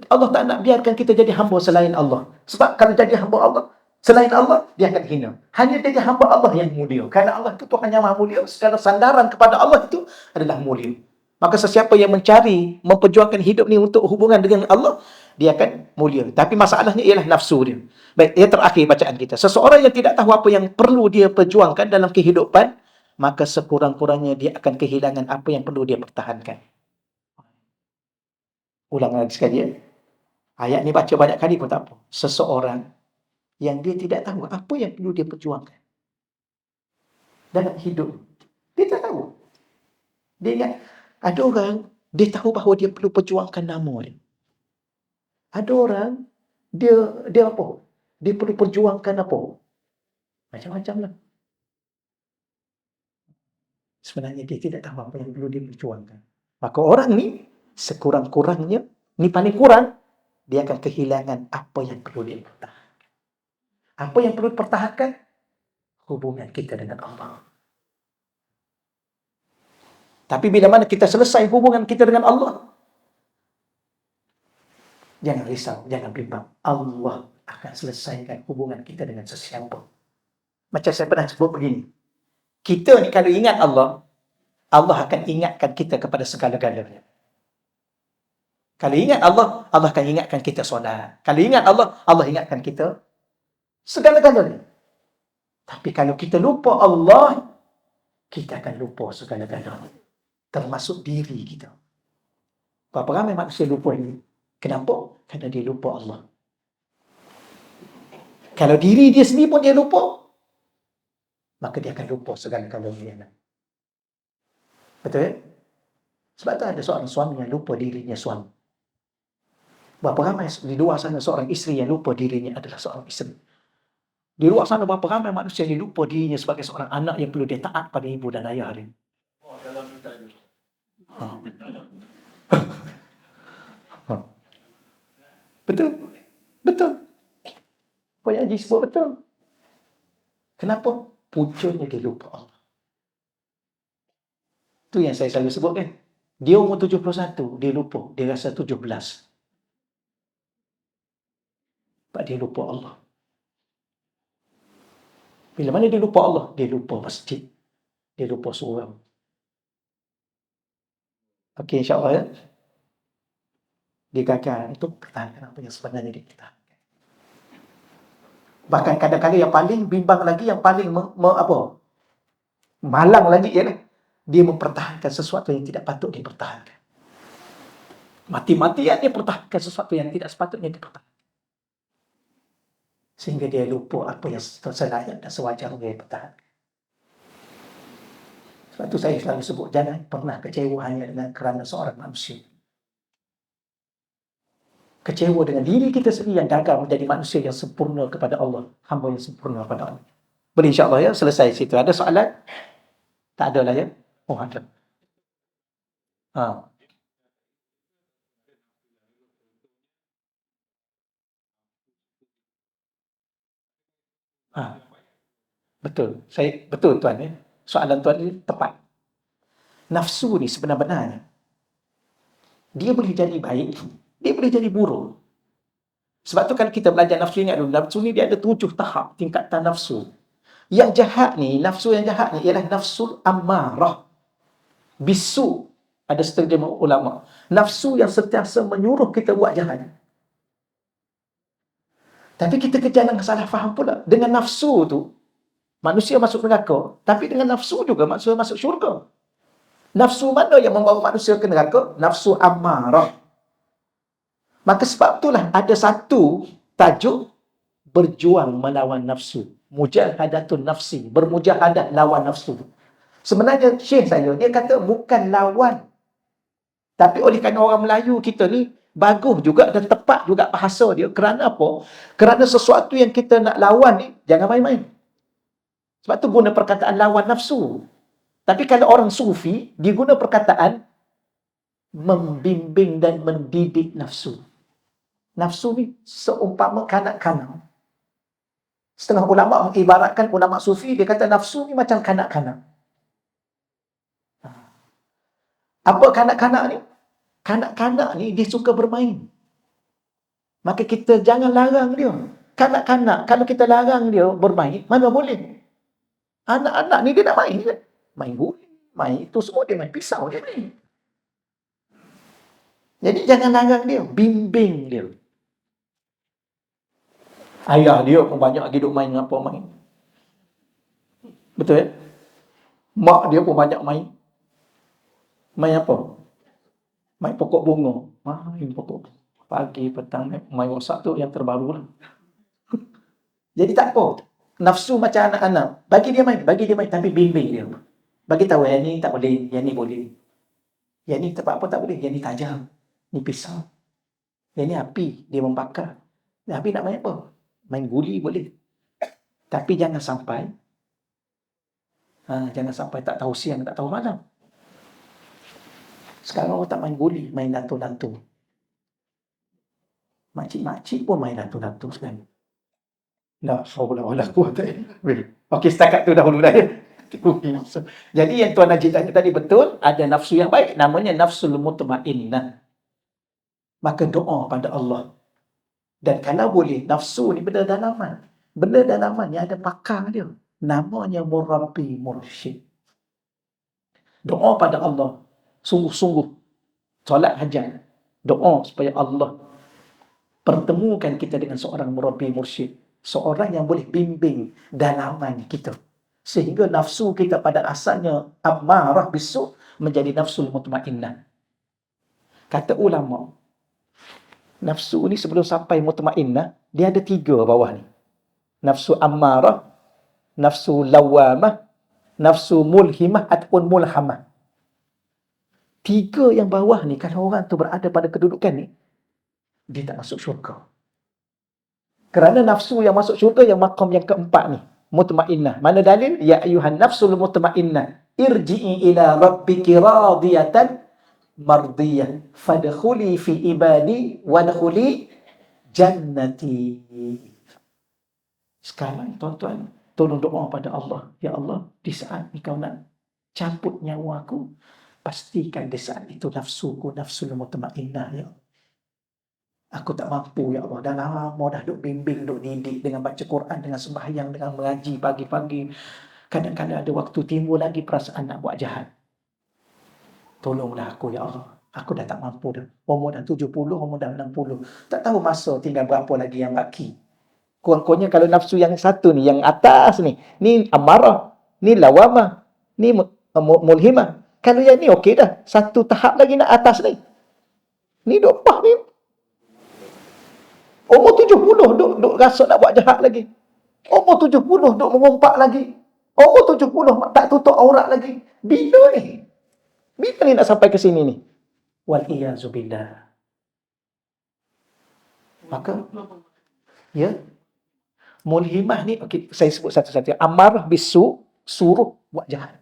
Allah tak nak biarkan kita jadi hamba selain Allah. Sebab kalau jadi hamba Allah, selain Allah, dia akan hina. Hanya jadi hamba Allah yang mulia. Kerana Allah itu Tuhan yang maha mulia. Segala sandaran kepada Allah itu adalah mulia. Maka sesiapa yang mencari, memperjuangkan hidup ni untuk hubungan dengan Allah, dia akan mulia. Tapi masalahnya ialah nafsu dia. Baik, yang terakhir bacaan kita. Seseorang yang tidak tahu apa yang perlu dia perjuangkan dalam kehidupan, maka sekurang-kurangnya dia akan kehilangan apa yang perlu dia pertahankan. Ulang lagi sekali ya. Ayat ni baca banyak kali pun tak apa. Seseorang yang dia tidak tahu apa yang perlu dia perjuangkan dalam hidup. Dia tak tahu. Dia ingat, ada orang, dia tahu bahawa dia perlu perjuangkan nama dia. Ada orang, dia apa? Dia perlu perjuangkan apa? Macam-macam lah. Sebenarnya dia tidak tahu apa yang perlu dia perjuangkan. Maka orang ni, sekurang-kurangnya, ni paling kurang, dia akan kehilangan apa yang perlu dia pertahankan. Apa yang perlu dipertahankan? Hubungan kita dengan Allah. Tapi bila mana kita selesai hubungan kita dengan Allah, jangan risau, jangan bimbang. Allah akan selesaikan hubungan kita dengan sesiapa. Macam saya pernah sebut begini. Kita ni kalau ingat Allah, Allah akan ingatkan kita kepada segala-galanya. Kalau ingat Allah, Allah akan ingatkan kita solat. Kalau ingat Allah, Allah ingatkan kita segala-galanya. Tapi kalau kita lupa Allah, kita akan lupa segala-galanya. Termasuk diri kita. Berapa ramai manusia lupa ini? Kenapa? Kerana dia lupa Allah. Kalau diri dia sendiri pun dia lupa, maka dia akan lupa segala-galanya. Betul ya? Sebab tu ada seorang suami yang lupa dirinya suami. Berapa ramai di luar sana seorang isteri yang lupa dirinya adalah seorang isteri. Di luar sana berapa ramai manusia yang lupa dirinya sebagai seorang anak yang perlu dia taat pada ibu dan ayah dia. Betul? Betul. Apa yang Haji sebut betul. Kenapa? Puncanya dia lupa Allah. Itu yang saya selalu sebut kan. Dia umur 71, dia lupa. Dia rasa 17. Sebab dia lupa Allah. Bila mana dia lupa Allah, dia lupa masjid. Dia lupa surau. Okey, insyaAllah ya. Dia gagal untuk pertahankan apa yang sebenarnya dia pertahankan. Bahkan kadang-kadang yang paling bimbang lagi, yang paling malang lagi ialah dia mempertahankan sesuatu yang tidak patut dipertahankan. Mati-matian dia pertahankan sesuatu yang tidak sepatutnya dipertahankan. Sehingga dia lupa apa yang selayak dan sewajarnya dia pertahankan. Sebab itu saya selalu sebut, jangan pernah kecewa hanya dengan kerana seorang manusia. Kecewa dengan diri kita sendiri yang gagal menjadi manusia yang sempurna kepada Allah. Hamba yang sempurna kepada Allah. Boleh insyaAllah ya, selesai situ. Ada soalan? Tak ada lah ya? Oh ada. Betul. Betul tuan ya. Soalan tuan ini tepat. Nafsu ni sebenar-benarnya dia boleh jadi baik, dia boleh jadi buruk. Sebab tu kalau kita belajar nafsu, ingat dulu, nafsu ni dia ada 7 tahap tingkatan nafsu. Yang jahat ni, nafsu yang jahat ni ialah nafsul ammarah. Bisu, ada setengah ulama. Nafsu yang sentiasa menyuruh kita buat jahat. Tapi kita jangan salah faham pula. Dengan nafsu tu, manusia masuk neraka. Tapi dengan nafsu juga manusia masuk syurga. Nafsu mana yang membawa manusia ke neraka? Nafsu ammarah. Maka sebab itulah ada satu tajuk berjuang melawan nafsu. Mujahadatun nafsi, bermujahadah lawan nafsu. Sebenarnya Syekh saya, dia kata bukan lawan. Tapi oleh kerana orang Melayu kita ni bagus juga dan tepat juga bahasa dia. Kerana apa? Kerana sesuatu yang kita nak lawan ni, jangan main-main. Sebab tu guna perkataan lawan nafsu. Tapi kalau orang sufi, dia guna perkataan membimbing dan mendidik nafsu. Nafsu ni seumpama kanak-kanak. Setengah ulama mengibaratkan ulama sufi, dia kata nafsu ni macam kanak-kanak. Apa kanak-kanak ni? Kanak-kanak ni dia suka bermain. Maka kita jangan larang dia. Kanak-kanak, kalau kita larang dia bermain, mana boleh? Anak-anak ni dia nak main kan? Main guli, main itu semua dia main pisau, dia main. Jadi jangan larang dia, bimbing dia. Ayah dia pun banyak lagi duk main apa main. Betul ya? Mak dia pun banyak main. Main apa? Main pokok bunga. Main pokok bunga. Pagi, petang, main WhatsApp tu yang terbaru lah. Jadi tak apa. Nafsu macam anak-anak. Bagi dia main. Tapi bimbing dia. Bagi tahu yang ni tak boleh, yang ni boleh. Yang ni tempat apa tak boleh, yang ni tajam. Ni pisau. Yang ni api, dia membakar. Api nak main apa? Main guli boleh. Tapi jangan sampai tak tahu siang, tak tahu malam. Sekarang orang tak main guli, main latu-latu. Makcik-makcik pun main latu-latu sekarang. La haula wala quwwata illa billah. Okey, setakat tu dahulu dah ya. Jadi yang Tuan Najib tanya tadi betul, ada nafsu yang baik, namanya nafsul mutmainnah. Maka doa pada Allah. Dan kalau boleh, nafsu ni benda dalaman. Benda dalaman yang ada pakar dia. Namanya murabbi mursyid. Doa pada Allah. Sungguh-sungguh. Solat hajat. Doa supaya Allah pertemukan kita dengan seorang murabbi mursyid. Seorang yang boleh bimbing dalaman kita. Sehingga nafsu kita pada asalnya ammarah bisu menjadi nafsul mutmainnah. Kata ulama, nafsu ni sebelum sampai mutmainnah, dia ada 3 bawah ni. Nafsu ammarah, nafsu lawamah, nafsu mulhimah ataupun mulhamah. 3 yang bawah ni, kalau orang tu berada pada kedudukan ni, dia tak masuk syurga. Kerana nafsu yang masuk syurga yang maqam yang keempat ni, mutmainnah. Mana dalil? Ya ayuhan nafsul mutmainnah, irji'i ila rabbiki radiyatan mardiyah fadkhuli fi ibadi wadkhuli jannati. Sekarang tuan-tuan, tolong doa pada Allah. Ya Allah, di saat ni kau nak cabut nyawa aku, pastikan di saat itu nafsuku nafsul mutmainnah ya. Aku tak mampu ya Allah. Dah lama dah duk bimbing, duk didik dengan baca Quran, dengan sembahyang, dengan mengaji pagi-pagi. Kadang-kadang ada waktu timbul lagi perasaan nak buat jahat. Tolonglah aku ya Allah. Aku dah tak mampu dah. Umur dah 70, umur dah 60. Tak tahu masa tinggal berapa lagi yang baki. Kurang-kurangnya kalau nafsu yang satu ni, yang atas ni amarah, ni lawamah, ni mulhimah. Kalau yang ni okey dah. Satu tahap lagi nak atas ni. Ni dopah ni. Umur 70 duk rasa nak buat jahat lagi. Umur 70 duk mengumpat lagi. Umur 70 tak tutup aurat lagi. Bila ni? Bila ni nak sampai ke sini ni? Wal-iyazubillah. Maka, ya, mulhimah ni, okay, saya sebut satu-satu. Amarah bisu, suruh buat jahat.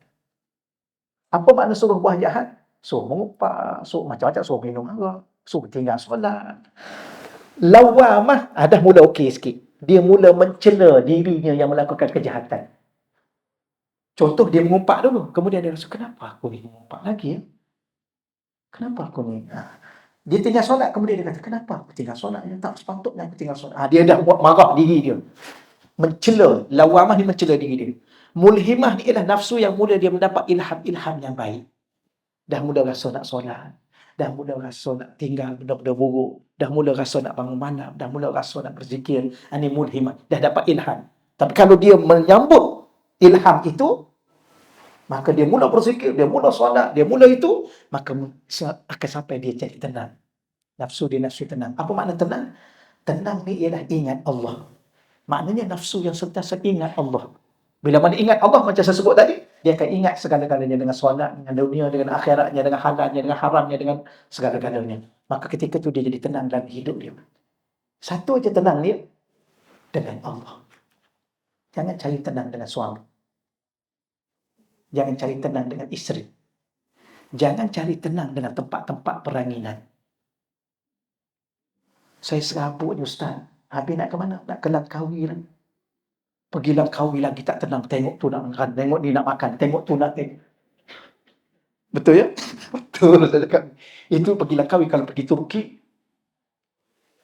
Apa makna suruh buat jahat? Suruh mengumpat, suruh macam-macam, suruh minum arak, suruh tinggal solat. Lawamah, dah mula okey sikit. Dia mula mencela dirinya yang melakukan kejahatan. Contoh, dia mengumpat dulu. Kemudian dia rasa, kenapa aku ni mengumpat lagi ya? Kenapa aku ni? Dia tinggal solat, kemudian dia kata, kenapa aku tinggal solat? Tak sepatutnya aku tinggal solat. Dia dah marah diri dia. Mencela. Lawamah ni mencela diri dia. Mulhimah ni ialah nafsu yang mula dia mendapat ilham-ilham yang baik. Dah mula rasa nak solat. Dah mula rasa nak tinggal benda-benda buruk. Dah mula rasa nak bangun malam. Dah mula rasa nak berzikir. Ini mulhimah. Dah dapat ilham. Tapi kalau dia menyambut ilham itu, maka dia mula berzikir, dia mula solat, dia mula itu, maka akan sampai dia jadi tenang. Nafsu dia nafsu tenang. Apa makna tenang? Tenang ni ialah ingat Allah. Maknanya nafsu yang sentiasa ingat Allah. Bila mana ingat Allah macam saya sebut tadi, dia akan ingat segala-galanya dengan solat, dengan dunia, dengan akhiratnya, dengan halalnya, dengan haramnya, dengan segala-galanya. Maka ketika itu dia jadi tenang dalam hidup dia. Satu aja tenang dia dengan Allah. Jangan cari tenang dengan suami. Jangan cari tenang dengan isteri. Jangan cari tenang dengan tempat-tempat peranginan. Saya serabut ni Ustaz. Habis nak ke mana? Nak ke Langkawi lah. Pergi Langkawi lagi tak tenang. Tengok tu nak makan. Tengok ni nak makan. Tengok tu nak tengok. Betul ya? Betul. Saya cakap. Itu pergi Langkawi. Kalau pergi Turki,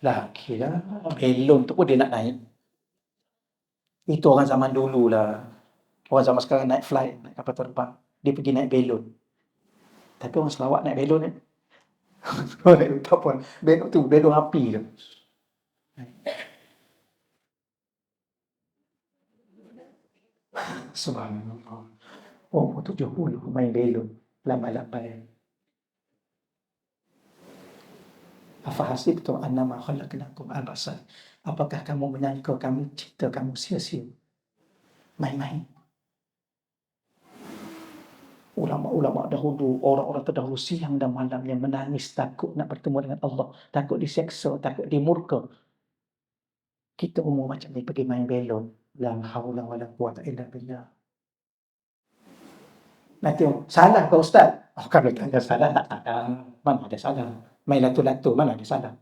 lagi lah. Belon tu pun dia nak naik. Itu orang zaman dulu lah. Orang zaman sekarang naik flight, naik kapal terbang. Dia pergi naik belon. Tapi orang Sarawak naik belon ni. Tak apa. Belon tu, belon api tu. Subhanallah. Oh, 70 main belon. Lambai-lambai. Afahasibtum annama khalaqnakum abasan. Apakah kamu menyangka kami cipta kamu sia-sia? Main-main. Ulama-ulama dahulu, orang-orang terdahulu siang dan malam yang menangis takut nak bertemu dengan Allah, takut diseksa, takut dimurka. Kita umur macam ni pergi main belon. La haula wala quwata illa billah. Nanti salah ke Ustaz? Oh, kalau tanya salah, tak ada. Mana ada salah? Main latu-latu, mana ada salah?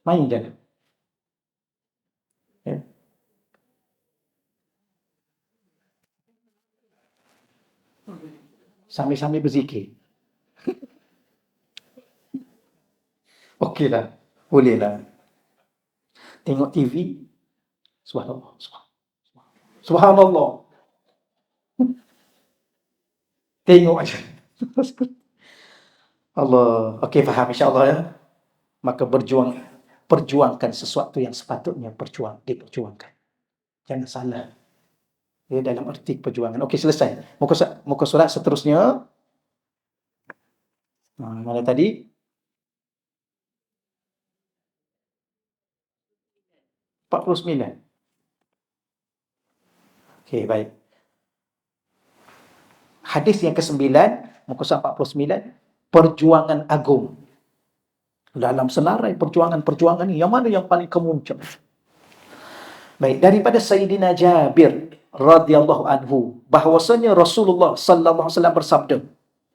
Main je. Ya. Sambil-sambil berzikir. Okeylah. Bolehlah. Tengok TV. Subhanallah. Subhanallah. Tengok aja. Allah. Okey, faham insya-Allah ya. Maka perjuangkan sesuatu yang sepatutnya diperjuangkan. Jangan salah. Ya, dalam arti perjuangan. Okey, selesai. Muka surat seterusnya. Mana tadi? 49. Okey, baik. Hadis yang ke-9, muka surat 49, perjuangan agung. Dalam senarai perjuangan ni, yang mana yang paling kemuncak? Baik, daripada Sayyidina Jabir radhiyallahu anhu, bahwasanya Rasulullah sallallahu alaihi wasallam bersabda,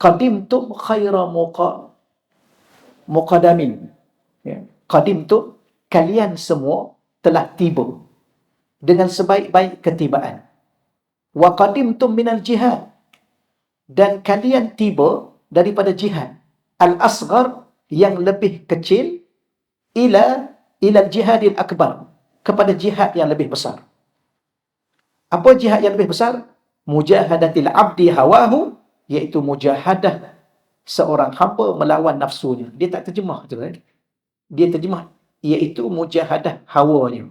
"Qadimtum khaira muqadamin." Ya, qadimtum, kalian semua telah tiba dengan sebaik-baik ketibaan. Wa qadimtum minal jihad, dan kalian tiba daripada jihad al-asghar, yang lebih kecil, ila jihadil akbar, kepada jihad yang lebih besar. Apa jihad yang lebih besar? Mujahadatil abdi hawahu, iaitu mujahadah seorang hamba melawan nafsunya. Dia tak terjemah tu kan? Dia terjemah iaitu mujahadah hawanya.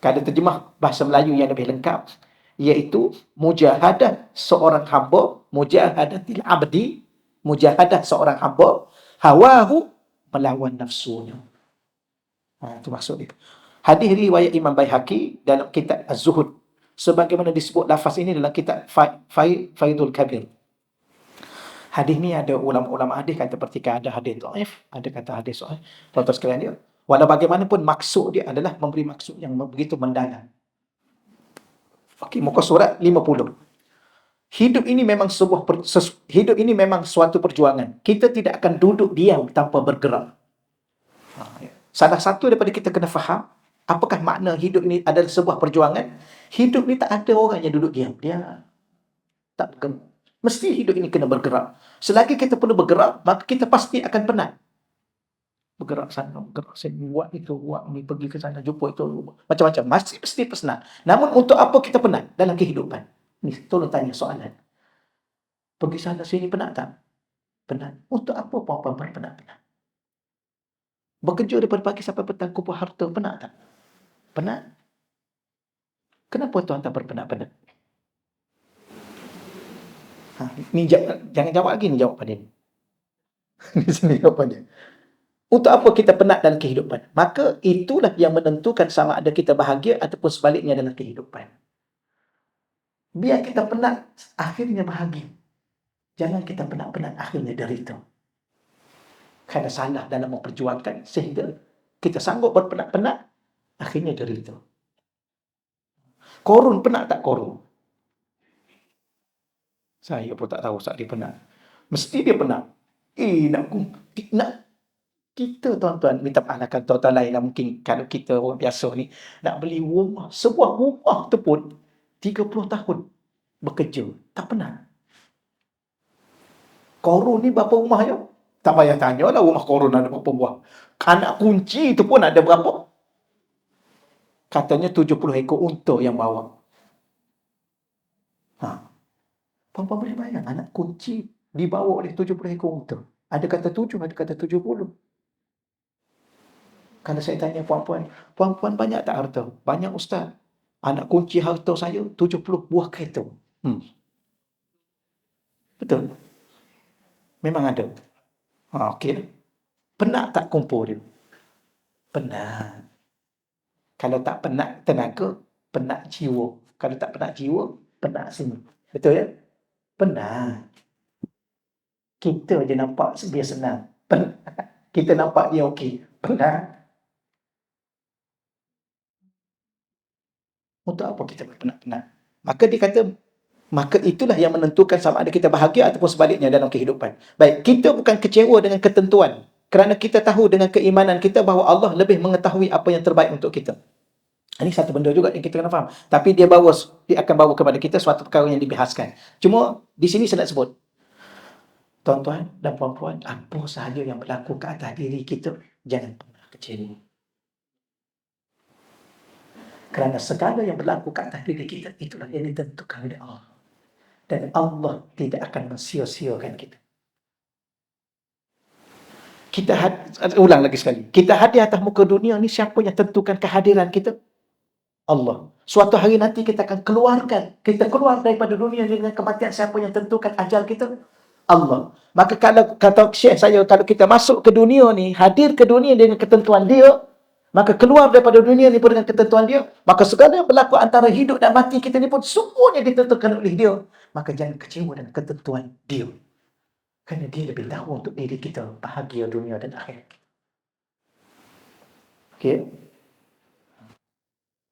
Kalau terjemah bahasa Melayu yang lebih lengkap, iaitu mujahadah seorang hamba, mujahadatil abdi, mujahadah seorang hamba, hawahu, melawan nafsunya. Itu maksud dia. Hadis riwayat Imam Baihaqi dalam kitab Az-Zuhud, sebagaimana disebut lafaz ini dalam kitab Faidul Kabir. Hadis ni ada ulama-ulama hadis kata pertikaian, ada hadis dhaif, ada kata hadis sahih. Tuan-tuan sekalian dia, walau bagaimanapun maksud dia adalah memberi maksud yang begitu mendalam. Okey, muka surat 50. Hidup ini memang suatu perjuangan. Kita tidak akan duduk diam tanpa bergerak. Salah satu daripada kita kena faham, apakah makna hidup ini adalah sebuah perjuangan. Hidup ni tak ada orang yang duduk diam. Dia tak bergerak. Mesti hidup ini kena bergerak. Selagi kita perlu bergerak, maka kita pasti akan penat. Bergerak sana, bergerak sini, buat itu, buat ini, pergi ke sana, jumpa itu, macam-macam. Mesti penat. Namun untuk apa kita penat dalam kehidupan? Ni, tolong tanya soalan. Pergi sana sini penat tak? Penat. Untuk apa puan-puan penat? Bekerja daripada pagi sampai petang, kumpul harta, penat tak? Penat. Kenapa tuan tak berpenat-penat? Ni jangan jawab lagi, ni jawapan dia. Di sini jawapan dia. Untuk apa kita penat dalam kehidupan? Maka itulah yang menentukan sama ada kita bahagia ataupun sebaliknya dalam kehidupan. Biar kita penat, akhirnya bahagia. Jangan kita penat-penat, akhirnya derita. Kerana salah dalam memperjuangkan sehingga kita sanggup berpenat-penat, akhirnya derita. Korun penat tak korun? Saya pun tak tahu saat dia penat. Mesti dia penat. Nak kita tuan-tuan, minta maaf lah kan tuan-tuan lain lah, mungkin kalau kita orang biasa ni nak beli rumah, sebuah rumah tu pun 30 tahun bekerja, tak penat. Korun ni berapa rumah ya? Tak payah tanya lah rumah korun ada berapa buah. Anak kunci tu pun ada berapa? Katanya 70 ekor unta yang bawa. Ha. Puan-puan boleh bayang anak kunci dibawa oleh 70 ekor unta. Ada kata 7, ada kata 70. Kalau saya tanya puan-puan, puan-puan banyak tak harta? Banyak ustaz. Anak kunci harta saya 70 buah kereta. Betul? Memang ada. Okey. Penat tak kumpul dia? Penat. Kalau tak penat tenaga, penat jiwa. Kalau tak penat jiwa, penat sini. Betul ya? Penat. Kita je nampak dia senang. Penat. Kita nampak dia okey. Penat. Untuk apa kita berpenat-penat? Maka dia kata, maka itulah yang menentukan sama ada kita bahagia ataupun sebaliknya dalam kehidupan. Baik, kita bukan kecewa dengan ketentuan. Kerana kita tahu dengan keimanan kita bahawa Allah lebih mengetahui apa yang terbaik untuk kita. Ini satu benda juga yang kita kena faham. Tapi dia akan bawa kepada kita suatu perkara yang dibahaskan. Cuma di sini saya nak sebut, tuan-tuan dan puan-puan, apa sahaja yang berlaku ke atas diri kita, jangan pernah kecewa. Kerana segala yang berlaku ke atas diri kita, itulah yang ditentukan oleh Allah. Dan Allah tidak akan mensia-siakan kita. Ulang lagi sekali. Kita hadir atas muka dunia ni, siapa yang tentukan kehadiran kita? Allah. Suatu hari nanti kita akan kita keluar daripada dunia dengan kematian, siapa yang tentukan ajal kita? Allah. Maka kalau kata Syekh saya, kalau kita masuk ke dunia ni, hadir ke dunia dengan ketentuan dia, maka keluar daripada dunia ni pun dengan ketentuan dia, maka segala yang berlaku antara hidup dan mati kita ni pun semuanya ditentukan oleh dia. Maka jangan kecewa dengan ketentuan dia. Kerana dia lebih tahu untuk diri kita, bahagia dunia dan akhirat. Okey?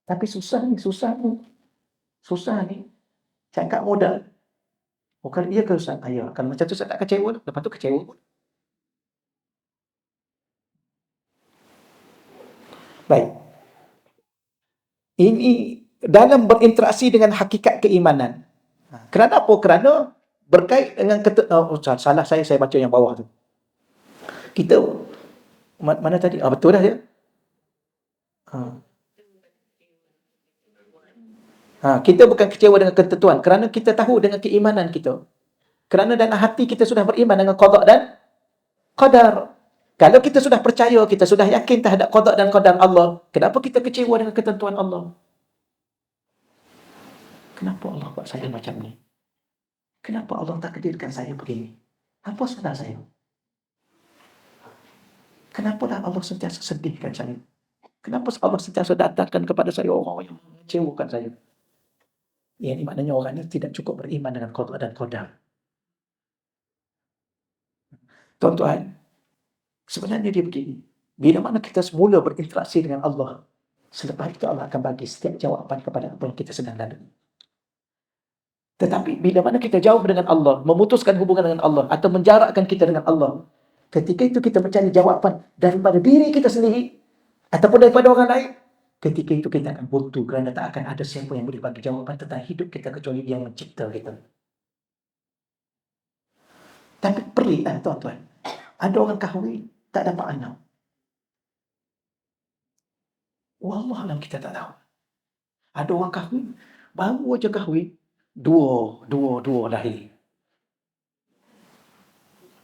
Tapi susah ni. Cakap mudah. Kalau iya ke Ustaz? Ya, kalau macam tu saya tak kecewa, lepas tu kecewa pun. Baik. Ini dalam berinteraksi dengan hakikat keimanan. Kerana apa? Kerana berkait dengan salah saya baca yang bawah tu. Kita mana tadi? Betul dah ya. Kita bukan kecewa dengan ketentuan kerana kita tahu dengan keimanan kita. Kerana dalam hati kita sudah beriman dengan qada dan qadar. Kalau kita sudah percaya, kita sudah yakin terhadap qada dan qadar Allah, kenapa kita kecewa dengan ketentuan Allah? Kenapa Allah buat saya macam ni? Kenapa Allah takdirkan saya begini? Apa salah saya? Kenapalah Allah sentiasa sedihkan saya? Kenapa Allah sentiasa datangkan kepada saya orang yang mengecewakan saya? Ini maknanya orang ini tidak cukup beriman dengan qada dan qadar. Tuan-tuan, sebenarnya dia begini. Bila mana kita semula berinteraksi dengan Allah, selepas itu Allah akan bagi setiap jawapan kepada apa yang kita sedang lalui. Tetapi bila mana kita jauh dengan Allah, memutuskan hubungan dengan Allah atau menjarakkan kita dengan Allah, ketika itu kita mencari jawapan daripada diri kita sendiri ataupun daripada orang lain, ketika itu kita akan buntu kerana tak akan ada siapa yang boleh bagi jawapan tentang hidup kita kecuali Dia yang mencipta kita. Tapi pelik tuan-tuan. Ada orang kahwin tak dapat anak. Wallahualam kita tak tahu. Ada orang kahwin, baru aja kahwin, dua lahir.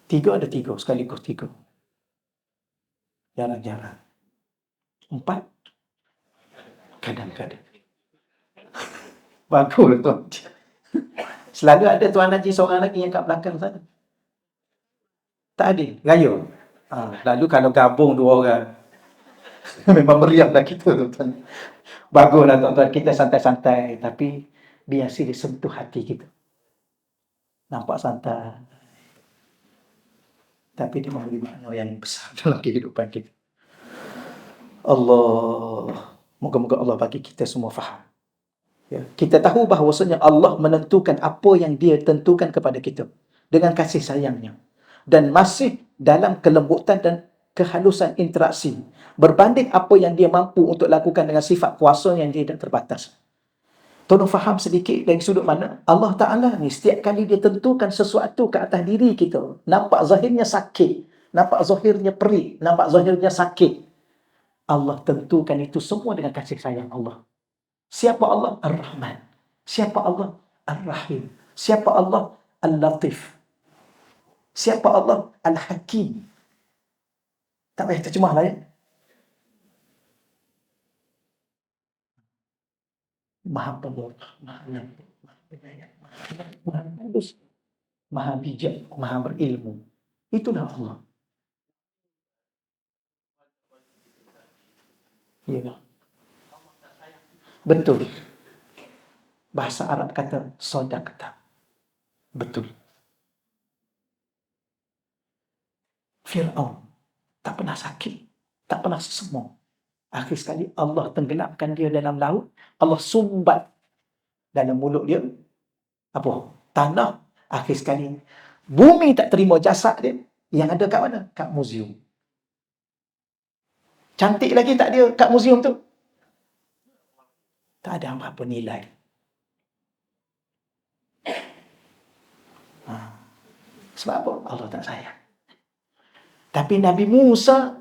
3 ada 3, sekaligus 3. Jarang-jarang. 4, kadang-kadang. Bagus tuan. Selalu ada tuan haji seorang lagi yang kat belakang sana. Tak ada, gaya. Lalu kalau gabung dua orang, memang meriahlah kita, tuan-tuan. Baguslah tuan-tuan, kita santai-santai, tapi biasa dia sentuh hati kita. Nampak santai, tapi dia memberi makna yang besar dalam kehidupan kita. Allah, moga-moga Allah bagi kita semua faham. Ya, kita tahu bahawasanya Allah menentukan apa yang Dia tentukan kepada kita dengan kasih sayangnya, dan masih dalam kelembutan dan kehalusan interaksi, berbanding apa yang Dia mampu untuk lakukan dengan sifat kuasa yang tidak terbatas. Tolong faham sedikit dari sudut mana Allah Ta'ala ni setiap kali Dia tentukan sesuatu ke atas diri kita, nampak zahirnya sakit, nampak zahirnya perih, nampak zahirnya sakit, Allah tentukan itu semua dengan kasih sayang Allah. Siapa Allah? Ar-Rahman. Siapa Allah? Ar-Rahim. Siapa Allah? Al-Latif. Siapa Allah? Al-Hakim. Tak payah terjemah lah ya. Maha Penurut, Maha Lembut, Maha Penyayang, Maha Kudus, Maha Bijak, Maha Berilmu. Itulah Allah. Ya. Betul. Bahasa Arab kata sodaqta. Betul. Fir'aun tak pernah sakit, tak pernah sesemua. Akhir sekali Allah tenggelamkan dia dalam laut, Allah sumbat dalam mulut dia apa? Tanah. Akhir sekali bumi tak terima jasad dia. Yang ada kat mana? Kat muzium. Cantik lagi tak dia kat muzium tu? Tak ada apa-apa nilai. Sebab apa? Allah tak sayang. Tapi Nabi Musa,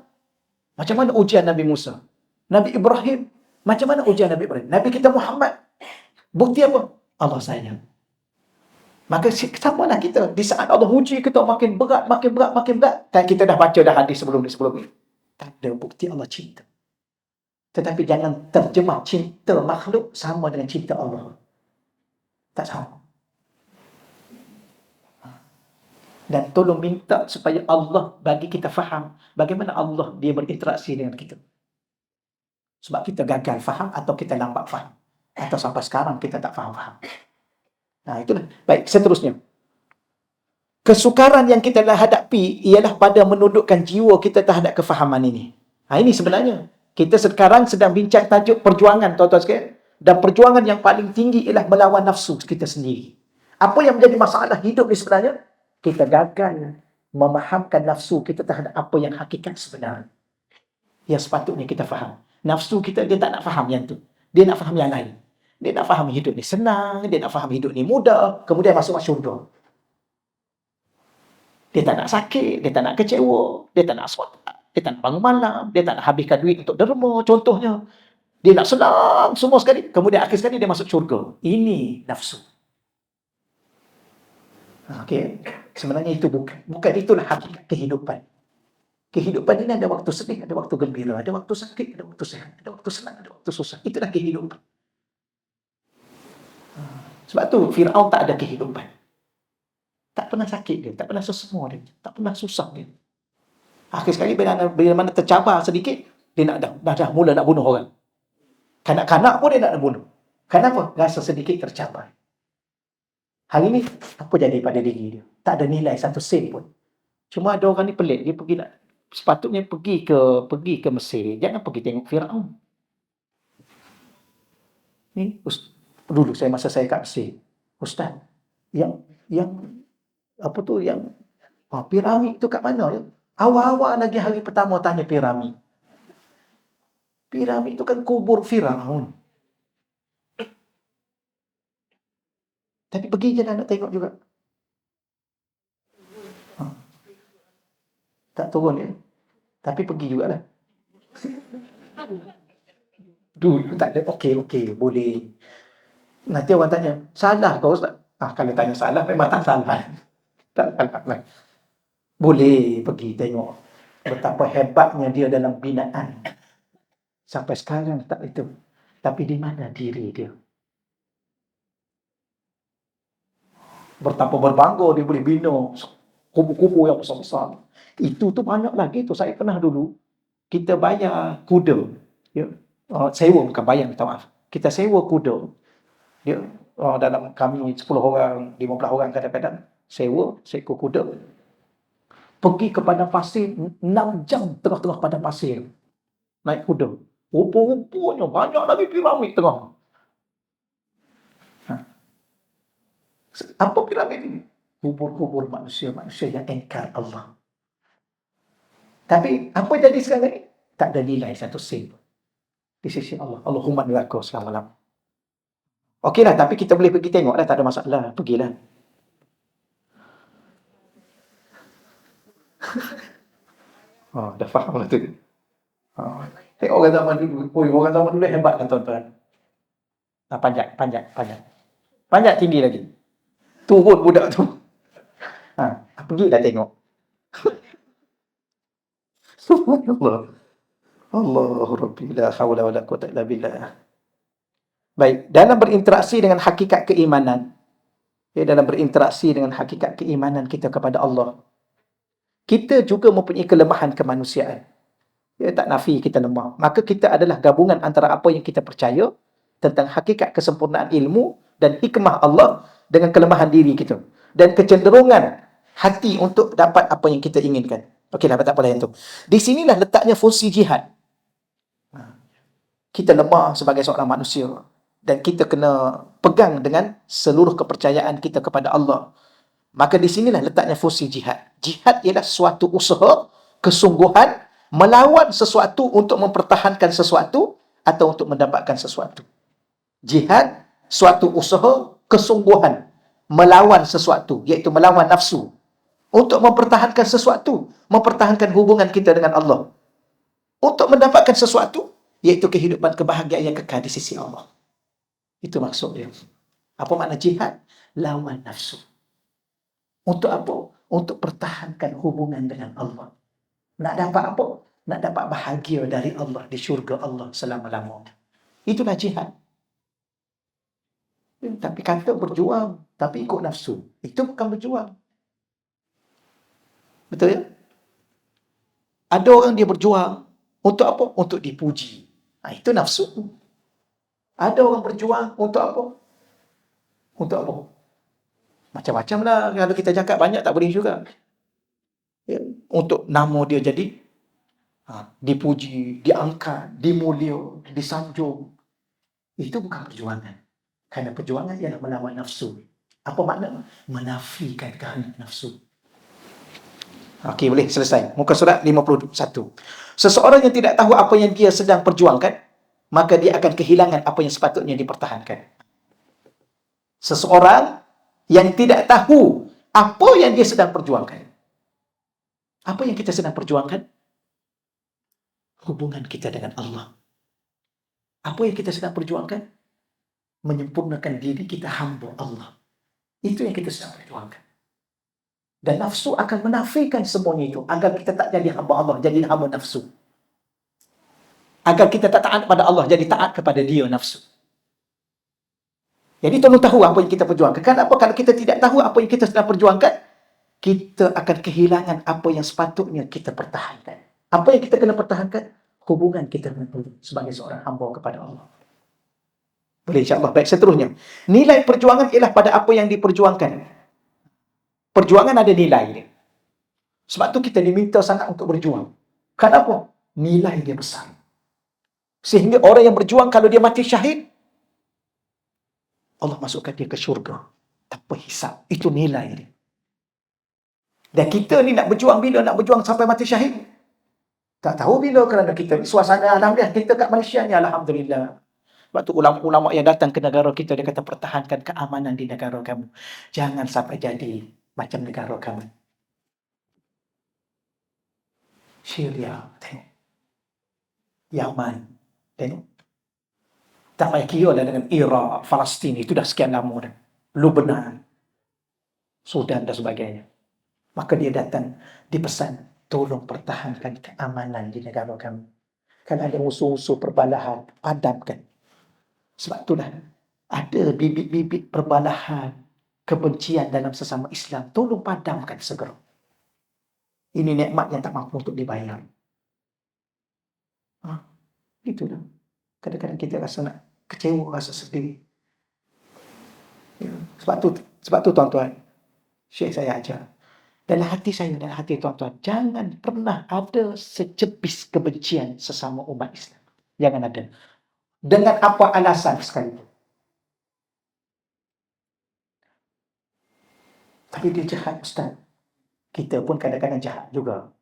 macam mana ujian Nabi Musa? Nabi Ibrahim, macam mana ujian Nabi Ibrahim? Nabi kita Muhammad, bukti apa? Allah sayang. Maka samalah kita. Di saat Allah uji kita makin berat, makin berat, makin berat. Dan kita dah baca dah hadis sebelum ni. Tak ada bukti Allah cinta. Tetapi jangan terjemah cinta makhluk sama dengan cinta Allah. Tak sama. Dan tolong minta supaya Allah bagi kita faham bagaimana Allah dia berinteraksi dengan kita. Sebab kita gagal faham atau kita lambat faham. Atau sampai sekarang kita tak faham-faham. Nah itulah. Baik, seterusnya. Kesukaran yang kita hadapi ialah pada menundukkan jiwa kita terhadap kefahaman ini. Ini sebenarnya. Kita sekarang sedang bincang tajuk perjuangan, tuan-tuan sekalian. Dan perjuangan yang paling tinggi ialah melawan nafsu kita sendiri. Apa yang menjadi masalah hidup ni sebenarnya? Kita gagal memahamkan nafsu kita terhadap apa yang hakikat sebenarnya. Yang sepatutnya kita faham. Nafsu kita, dia tak nak faham yang tu. Dia nak faham yang lain. Dia nak faham hidup ni senang, dia nak faham hidup ni mudah, kemudian masuk syurga. Dia tak nak sakit, dia tak nak kecewa, dia tak nak solat, dia tak nak bangun malam, dia tak nak habiskan duit untuk derma, contohnya. Dia nak senang semua sekali, kemudian akhir sekali dia masuk syurga. Ini nafsu. Okey, sebenarnya itu bukan itulah hakikat kehidupan. Kehidupan ini ada waktu sedih, ada waktu gembira, ada waktu sakit, ada waktu sehat, ada waktu senang, ada waktu susah. Itulah kehidupan. Sebab tu Firaun tak ada kehidupan. Tak pernah sakit dia, tak pernah sesemua dia, tak pernah susah dia. Akhir sekali bila mana tercabar sedikit, dia dah mula nak bunuh orang. Kanak-kanak pun dia nak bunuh. Kenapa? Rasa sedikit tercabar. Hari ni apa jadi pada diri dia? Tak ada nilai satu sen pun. Cuma ada orang ni pelik, dia pergi nak sepatutnya pergi ke Mesir, jangan pergi tengok Firaun. Ni dulu masa saya kat Mesir, ustaz, yang apa tu yang piramid tu kat mana ya? Awal-awal lagi hari pertama tanya piramid. Piramid tu kan kubur Firaun. Tapi pergi je nak tengok juga. Tak turun ya. Tapi pergi jugalah. Dulu tak ada. Okey, boleh. Nanti orang tanya, salah kau ustaz? Kalau tanya salah, memang tak salah. Tak salah. Boleh pergi tengok betapa hebatnya dia dalam binaan. Sampai sekarang tak itu. Tapi di mana diri dia? Betapa berbangga dia boleh bina kubu-kubu yang besar-besar. Itu tu banyak lagi tu. Saya pernah dulu, kita bayar kuda. Ya. Sewa, bukan bayar, minta maaf. Kita sewa kuda. Dia dalam kami 10 orang, 15 orang kadang-kadang sewa seekor kuda. Pergi ke padang pasir 6 jam tengah-tengah padang pasir. Naik kuda. Rupa-rupanya banyak lagi piramid tengah. Ha. Apa piramid ini? Kubur-kubur manusia-manusia yang engkar Allah. Tapi apa jadi sekarang ni? Tak ada nilai satu sen di sisi Allah. Allahumma neraka selama-lama. Okeylah, tapi kita boleh pergi tengok dah, tak ada masalah. Pergilah. Dah faham lah tu. Tengok orang zaman dulu. Orang zaman dulu hebat kan tuan-tuan. Panjat, panjat, panjat. Panjat tinggi lagi. Turun budak tu. Pergilah tengok. Subhanallah. Allahu Rabbi, la hawla wa la quwwata illa billah. Baik, dalam berinteraksi dengan hakikat keimanan, dalam berinteraksi dengan hakikat keimanan kita kepada Allah, kita juga mempunyai kelemahan kemanusiaan. Tak nafi kita lemah. Maka kita adalah gabungan antara apa yang kita percaya tentang hakikat kesempurnaan ilmu dan hikmah Allah dengan kelemahan diri kita. Dan kecenderungan hati untuk dapat apa yang kita inginkan. Okeylah, tak apalah yang tu. Di sinilah letaknya fungsi jihad. Kita lemah sebagai seorang manusia. Dan kita kena pegang dengan seluruh kepercayaan kita kepada Allah. Maka di sinilah letaknya fungsi jihad. Jihad ialah suatu usaha, kesungguhan, melawan sesuatu untuk mempertahankan sesuatu atau untuk mendapatkan sesuatu. Jihad, suatu usaha, kesungguhan, melawan sesuatu, iaitu melawan nafsu. Untuk mempertahankan sesuatu, mempertahankan hubungan kita dengan Allah. Untuk mendapatkan sesuatu, iaitu kehidupan kebahagiaan yang kekal di sisi Allah. Itu maksud dia. Apa makna jihad? Lawan nafsu. Untuk apa? Untuk pertahankan hubungan dengan Allah. Nak dapat apa? Nak dapat bahagia dari Allah di syurga Allah selama-lamanya. Itulah jihad. Tapi kata berjuang, tapi ikut nafsu. Itu bukan berjuang. Betul ya? Ada orang dia berjuang untuk apa? Untuk dipuji. Itu nafsu. Ada orang berjuang untuk apa? Untuk apa? Macam-macam lah. Kalau kita cakap banyak tak boleh juga. Ya. Untuk nama dia jadi dipuji, diangkat, dimulia, disanjung. Itu bukan perjuangan. Kerana perjuangan ialah melawan nafsu. Apa makna? Menafikan kehendak nafsu. Okey, boleh selesai. Muka surat 51. Seseorang yang tidak tahu apa yang dia sedang perjuangkan, maka dia akan kehilangan apa yang sepatutnya dipertahankan. Seseorang yang tidak tahu apa yang dia sedang perjuangkan. Apa yang kita sedang perjuangkan? Hubungan kita dengan Allah. Apa yang kita sedang perjuangkan? Menyempurnakan diri kita hamba Allah. Itu yang kita sedang perjuangkan. Dan nafsu akan menafikan semuanya itu agar kita tak jadi hamba Allah, jadi hamba nafsu. Agar kita tak taat kepada Allah, jadi taat kepada dia nafsu. Jadi tolong tahu apa yang kita perjuangkan. Kenapa? Kalau kita tidak tahu apa yang kita sedang perjuangkan, kita akan kehilangan apa yang sepatutnya kita pertahankan. Apa yang kita kena pertahankan? Hubungan kita sebagai seorang hamba kepada Allah. Boleh insyaAllah. Baik, seterusnya. Nilai perjuangan ialah pada apa yang diperjuangkan. Perjuangan ada nilai dia. Sebab tu kita diminta sangat untuk berjuang. Kenapa? Nilai dia besar. Sehingga orang yang berjuang kalau dia mati syahid, Allah masukkan dia ke syurga tanpa hisab. Itu nilai dia. Dan kita ni nak berjuang bila? Nak berjuang sampai mati syahid? Tak tahu bila, kerana kita suasana alhamdulillah kita kat Malaysia ni alhamdulillah. Sebab tu ulama-ulama yang datang ke negara kita, dia kata pertahankan keamanan di negara kamu. Jangan sampai jadi macam negara kamu. Syria, tengok. Yaman, tengok. Tak payah kira dah dengan Iraq, Palestin, itu dah sekian lama dah. Lebanon, Sudan dan sebagainya. Maka dia datang, dipesan, tolong pertahankan keamanan di negara kamu. Kalau ada musuh-musuh perbalahan, padamkan. Sebab itulah, ada bibit-bibit perbalahan, kebencian dalam sesama Islam, tolong padamkan segera. Ini nikmat yang tak mampu untuk dibayar. Gitu dah. Kadang-kadang kita rasa nak kecewa, rasa sedih. Ya. Sebab tu tuan-tuan, Syekh saya ajar. Dalam hati saya, dalam hati tuan-tuan, jangan pernah ada secepis kebencian sesama umat Islam. Jangan ada. Dengan apa alasan sekalipun. Tapi dia jahat, Ustaz. Kita pun kadang-kadang jahat juga.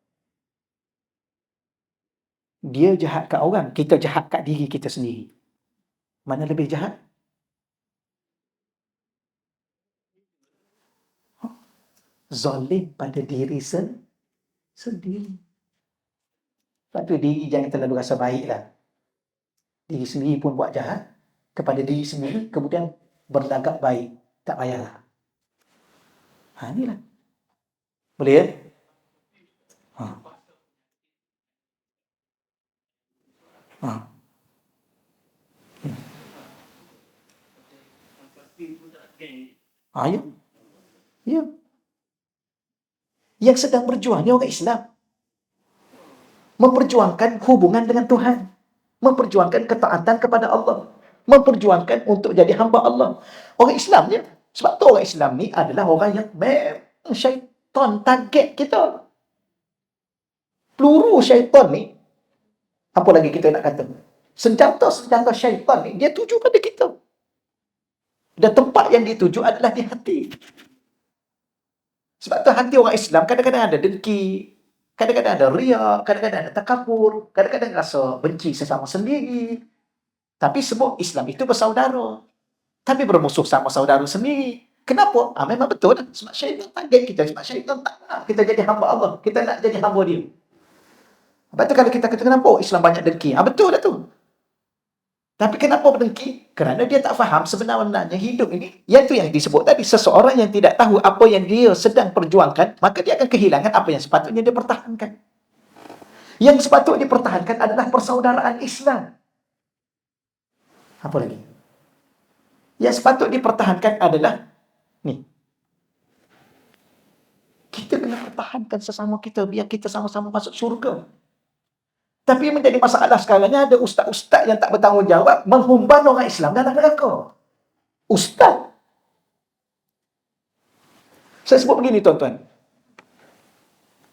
Dia jahat kat orang, kita jahat kat diri kita sendiri. Mana lebih jahat? Zalim pada diri sendiri. Sebab tu diri jangan terlalu rasa baiklah. Diri sendiri pun buat jahat kepada diri sendiri, kemudian berlagak baik. Tak payahlah. Inilah. Boleh ya? Ha. Ha. Ya. Ya. Yang sedang berjuang ni orang Islam. Memperjuangkan hubungan dengan Tuhan. Memperjuangkan ketaatan kepada Allah. Memperjuangkan untuk jadi hamba Allah. Orang Islam je. Sebab tu orang Islam ni adalah orang yang memang syaitan target kita. Peluru syaitan ni, apa lagi kita nak kata? Senjata-senjata syaitan ni, dia tuju pada kita. Dan tempat yang dituju adalah di hati. Sebab tu hati orang Islam kadang-kadang ada dengki, kadang-kadang ada riak, kadang-kadang ada takabur, kadang-kadang rasa benci sesama sendiri. Tapi semua Islam itu bersaudara. Tapi bermusuh sama saudara sendiri. Kenapa? Memang betul. Sebab syaitan target kita. Sebab syaitan tak nak kita jadi hamba Allah. Kita nak jadi hamba dia. Sebab tu kalau kita kata, kenapa Islam banyak dengki? Betul dah tu. Tapi kenapa berdengki? Kerana dia tak faham sebenarnya hidup ini, yang tu yang disebut tadi, seseorang yang tidak tahu apa yang dia sedang perjuangkan, maka dia akan kehilangan apa yang sepatutnya dia pertahankan. Yang sepatutnya dipertahankan adalah persaudaraan Islam. Apa lagi? Yang sepatutnya dipertahankan adalah ni. Kita kena pertahankan sesama kita biar kita sama-sama masuk syurga. Tapi yang menjadi masalah sekarang ni ada ustaz-ustaz yang tak bertanggungjawab menghumban orang Islam dalam neraka. Ustaz. Saya sebut begini tuan-tuan.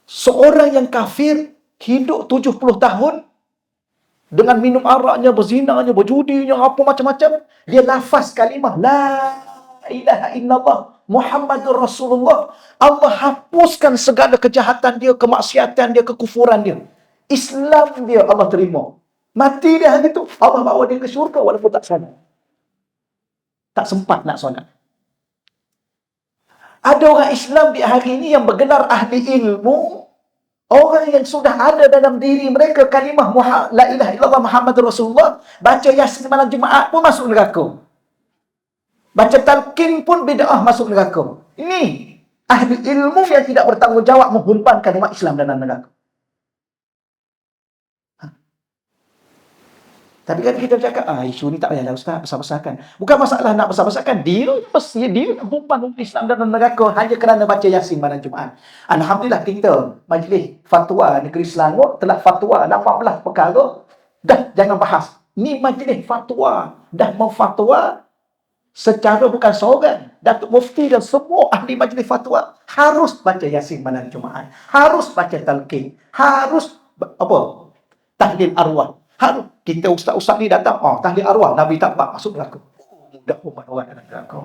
Seorang yang kafir hidup 70 tahun dengan minum araknya, berzinanya, berjudinya, apa macam-macam, dia lafaz kalimah la ilaha illallah Muhammadur Rasulullah. Allah hapuskan segala kejahatan dia, kemaksiatan dia, kekufuran dia. Islam dia Allah terima. Mati dia hari itu, Allah bawa dia ke syurga walaupun tak solat. Tak sempat nak solat. Ada orang Islam di hari ini yang bergelar ahli ilmu, orang yang sudah ada dalam diri mereka kalimah la ilaha illallah Muhammadur Rasulullah, baca Yasin malam Jumaat pun masuk neraka. Baca talqin pun bid'ah masuk neraka. Ini ahli ilmu yang tidak bertanggungjawab menghumban kalimah Islam dalam neraka. Tapi kan kita cakap, isu ni tak payahlah Ustaz, besar-besarkan. Bukan masalah nak besar-besarkan. Dia humban Islam dalam neraka hanya kerana baca Yasin malam Jumaat. Alhamdulillah kita, Majlis Fatwa Negeri Selangor telah fatwa 18 perkara. Dah, jangan bahas. Ni Majlis Fatwa dah memfatwa secara bukan seorang. Datuk Mufti dan semua ahli Majlis Fatwa harus baca Yasin malam Jumaat. Harus baca talqin. Harus, tahlil arwah. Harus. Kita ustaz-ustaz ni datang, tahlil arwah, Nabi tak buat, masuk neraka. Mudah umat orang dalam neraka.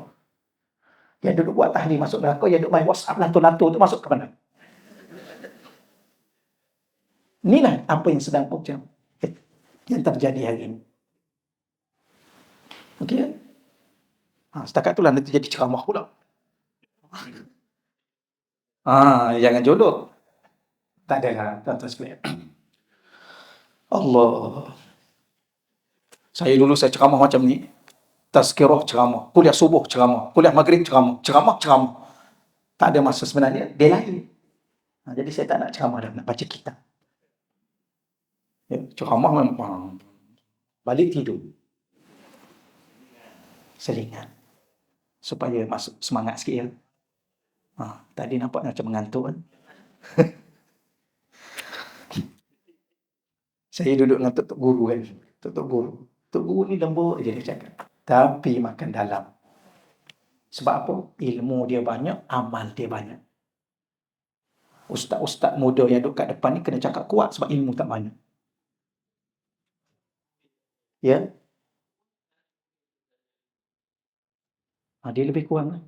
Yang duduk buat tahlil masuk neraka, yang duduk main WhatsApp lantur-lantur tu masuk ke mana? Inilah apa yang sedang yang terjadi hari ini. Okey? Setakat itulah nanti jadi ceramah pula. Jangan jodoh. Tak ada lah, tuan-tuan sekalian. Allah. Saya dulu saya ceramah macam ni. Tazkirah ceramah, kuliah subuh ceramah, kuliah maghrib ceramah. Tak ada masa sebenarnya, dia lain. Jadi saya tak nak ceramah dah, nak baca kitab. Ceramah memang balik tidur. Selingan. Supaya masuk semangat sikit ya. Tadi nampak macam mengantuk kan. Saya duduk dengan tok guru kan. Tok guru. Tok guru ni lembut je dia cakap. Tapi makan dalam. Sebab apa? Ilmu dia banyak, amal dia banyak. Ustaz-ustaz muda yang duduk kat depan ni kena cakap kuat sebab ilmu tak banyak. Ya? Dia lebih kurang lah.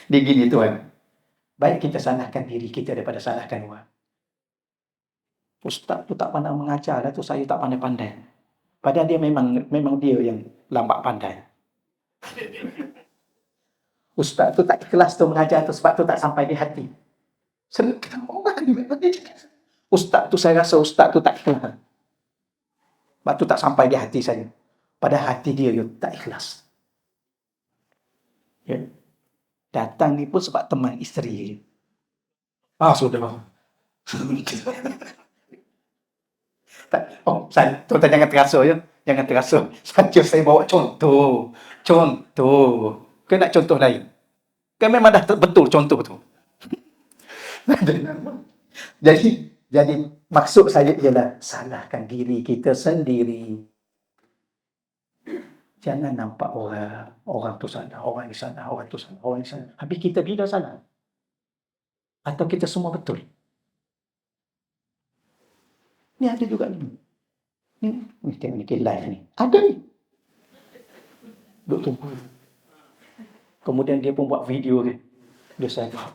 Dia gini tuan. Baik kita salahkan diri kita daripada salahkan orang. Ustaz tu tak pandai mengajar dah tu, saya tak pandai-pandai. Padahal dia memang dia yang lambat pandai. Ustaz tu tak ikhlas tu mengajar tu sebab tu tak sampai di hati. Kita orang ni memang dia cakap. Ustaz tu saya rasa ustaz tu tak ikhlas. Sebab tu tak sampai di hati saya. Padahal hati dia yang tak ikhlas. Ya. Datang ni pun sebab teman isteri. Sudah. Tuan jangan terasa ya. Jangan terasa. Saja saya bawa contoh. Kan nak contoh lain. Kan memang dah betul contoh tu. Jadi maksud saya ialah salahkan diri kita sendiri. Jangan nampak orang tu salah, orang ni salah, orang tu salah, orang ni salah. Habis kita bila salah? Atau kita semua betul? Ni ada juga ni. Ni tengok ni live ni. Ada ni. Duk tunggu. Kemudian dia pun buat video kan. Dia salah.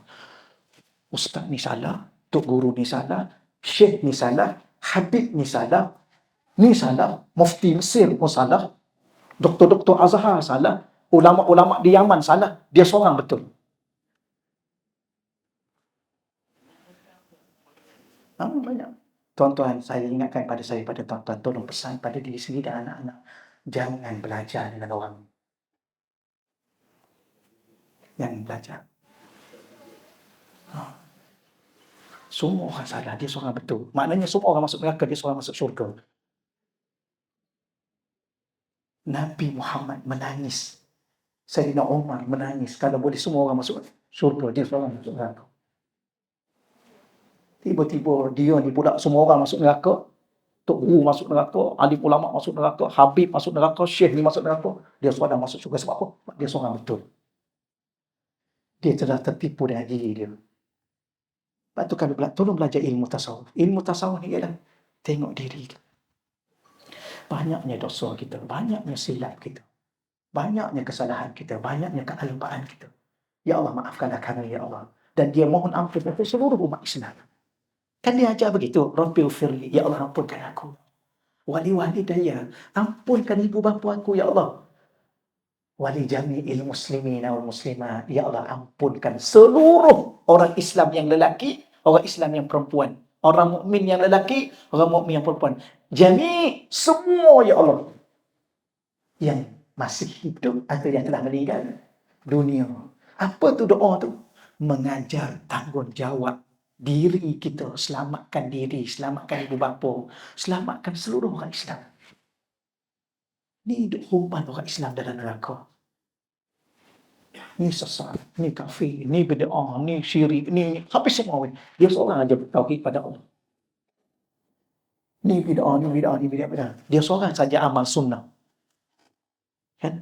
Ustaz ni salah, Tok Guru ni salah, Syekh ni salah, Habib ni salah, Mufti Mesir pun salah, Doktor-doktor Azhar salah, ulama-ulama di Yaman salah, dia seorang betul. Banyak. Tuan-tuan, saya ingatkan pada tuan-tuan, tolong pesan pada diri sendiri dan anak-anak, jangan belajar dengan orang. Jangan belajar. Semua orang salah, dia seorang betul. Maknanya semua orang masuk neraka, dia seorang masuk syurga. Nabi Muhammad menangis. Sayyidina Umar menangis. Kalau boleh semua orang masuk syurga, dia seorang masuk neraka. Tiba-tiba dia ni pula semua orang masuk neraka. Tok Guru masuk neraka, alim ulama masuk neraka, Habib masuk neraka, Syekh ni masuk neraka. Dia seorang masuk syurga. Sebab apa? Dia seorang betul. Dia telah tertipu dengan diri dia. Sebab tu kami tolong belajar ilmu tasawuf. Ilmu tasawuf ni ialah tengok diri kita. Banyaknya dosa kita, banyaknya silap kita, banyaknya kesalahan kita, banyaknya kealpaan kita. Ya Allah, maafkanlah kami, ya Allah. Dan dia mohon ampun kepada seluruh umat Islam. Kan dia ajar begitu, Rabbil firli, ya Allah ampunkan aku. Wali daya, ampunkan ibu bapa aku, ya Allah. Wali jami'il muslimin wal muslimat, ya Allah ampunkan seluruh orang Islam yang lelaki, orang Islam yang perempuan. Orang mukmin yang lelaki, orang mukmin yang perempuan. Jami' semua, ya Allah. Yang masih hidup atau yang telah meninggal dunia. Apa tu doa tu? Mengajar tanggungjawab diri kita, selamatkan diri, selamatkan ibu bapa, selamatkan seluruh orang Islam. Ni hidup humban orang Islam dalam neraka. Ni sesat, ni kafir, ni bid'ah, ni syirik, ni habis semua. Dia seorang aja bertauhid pada Allah. Ni bid'ah. Dia seorang saja amal sunnah. Kan?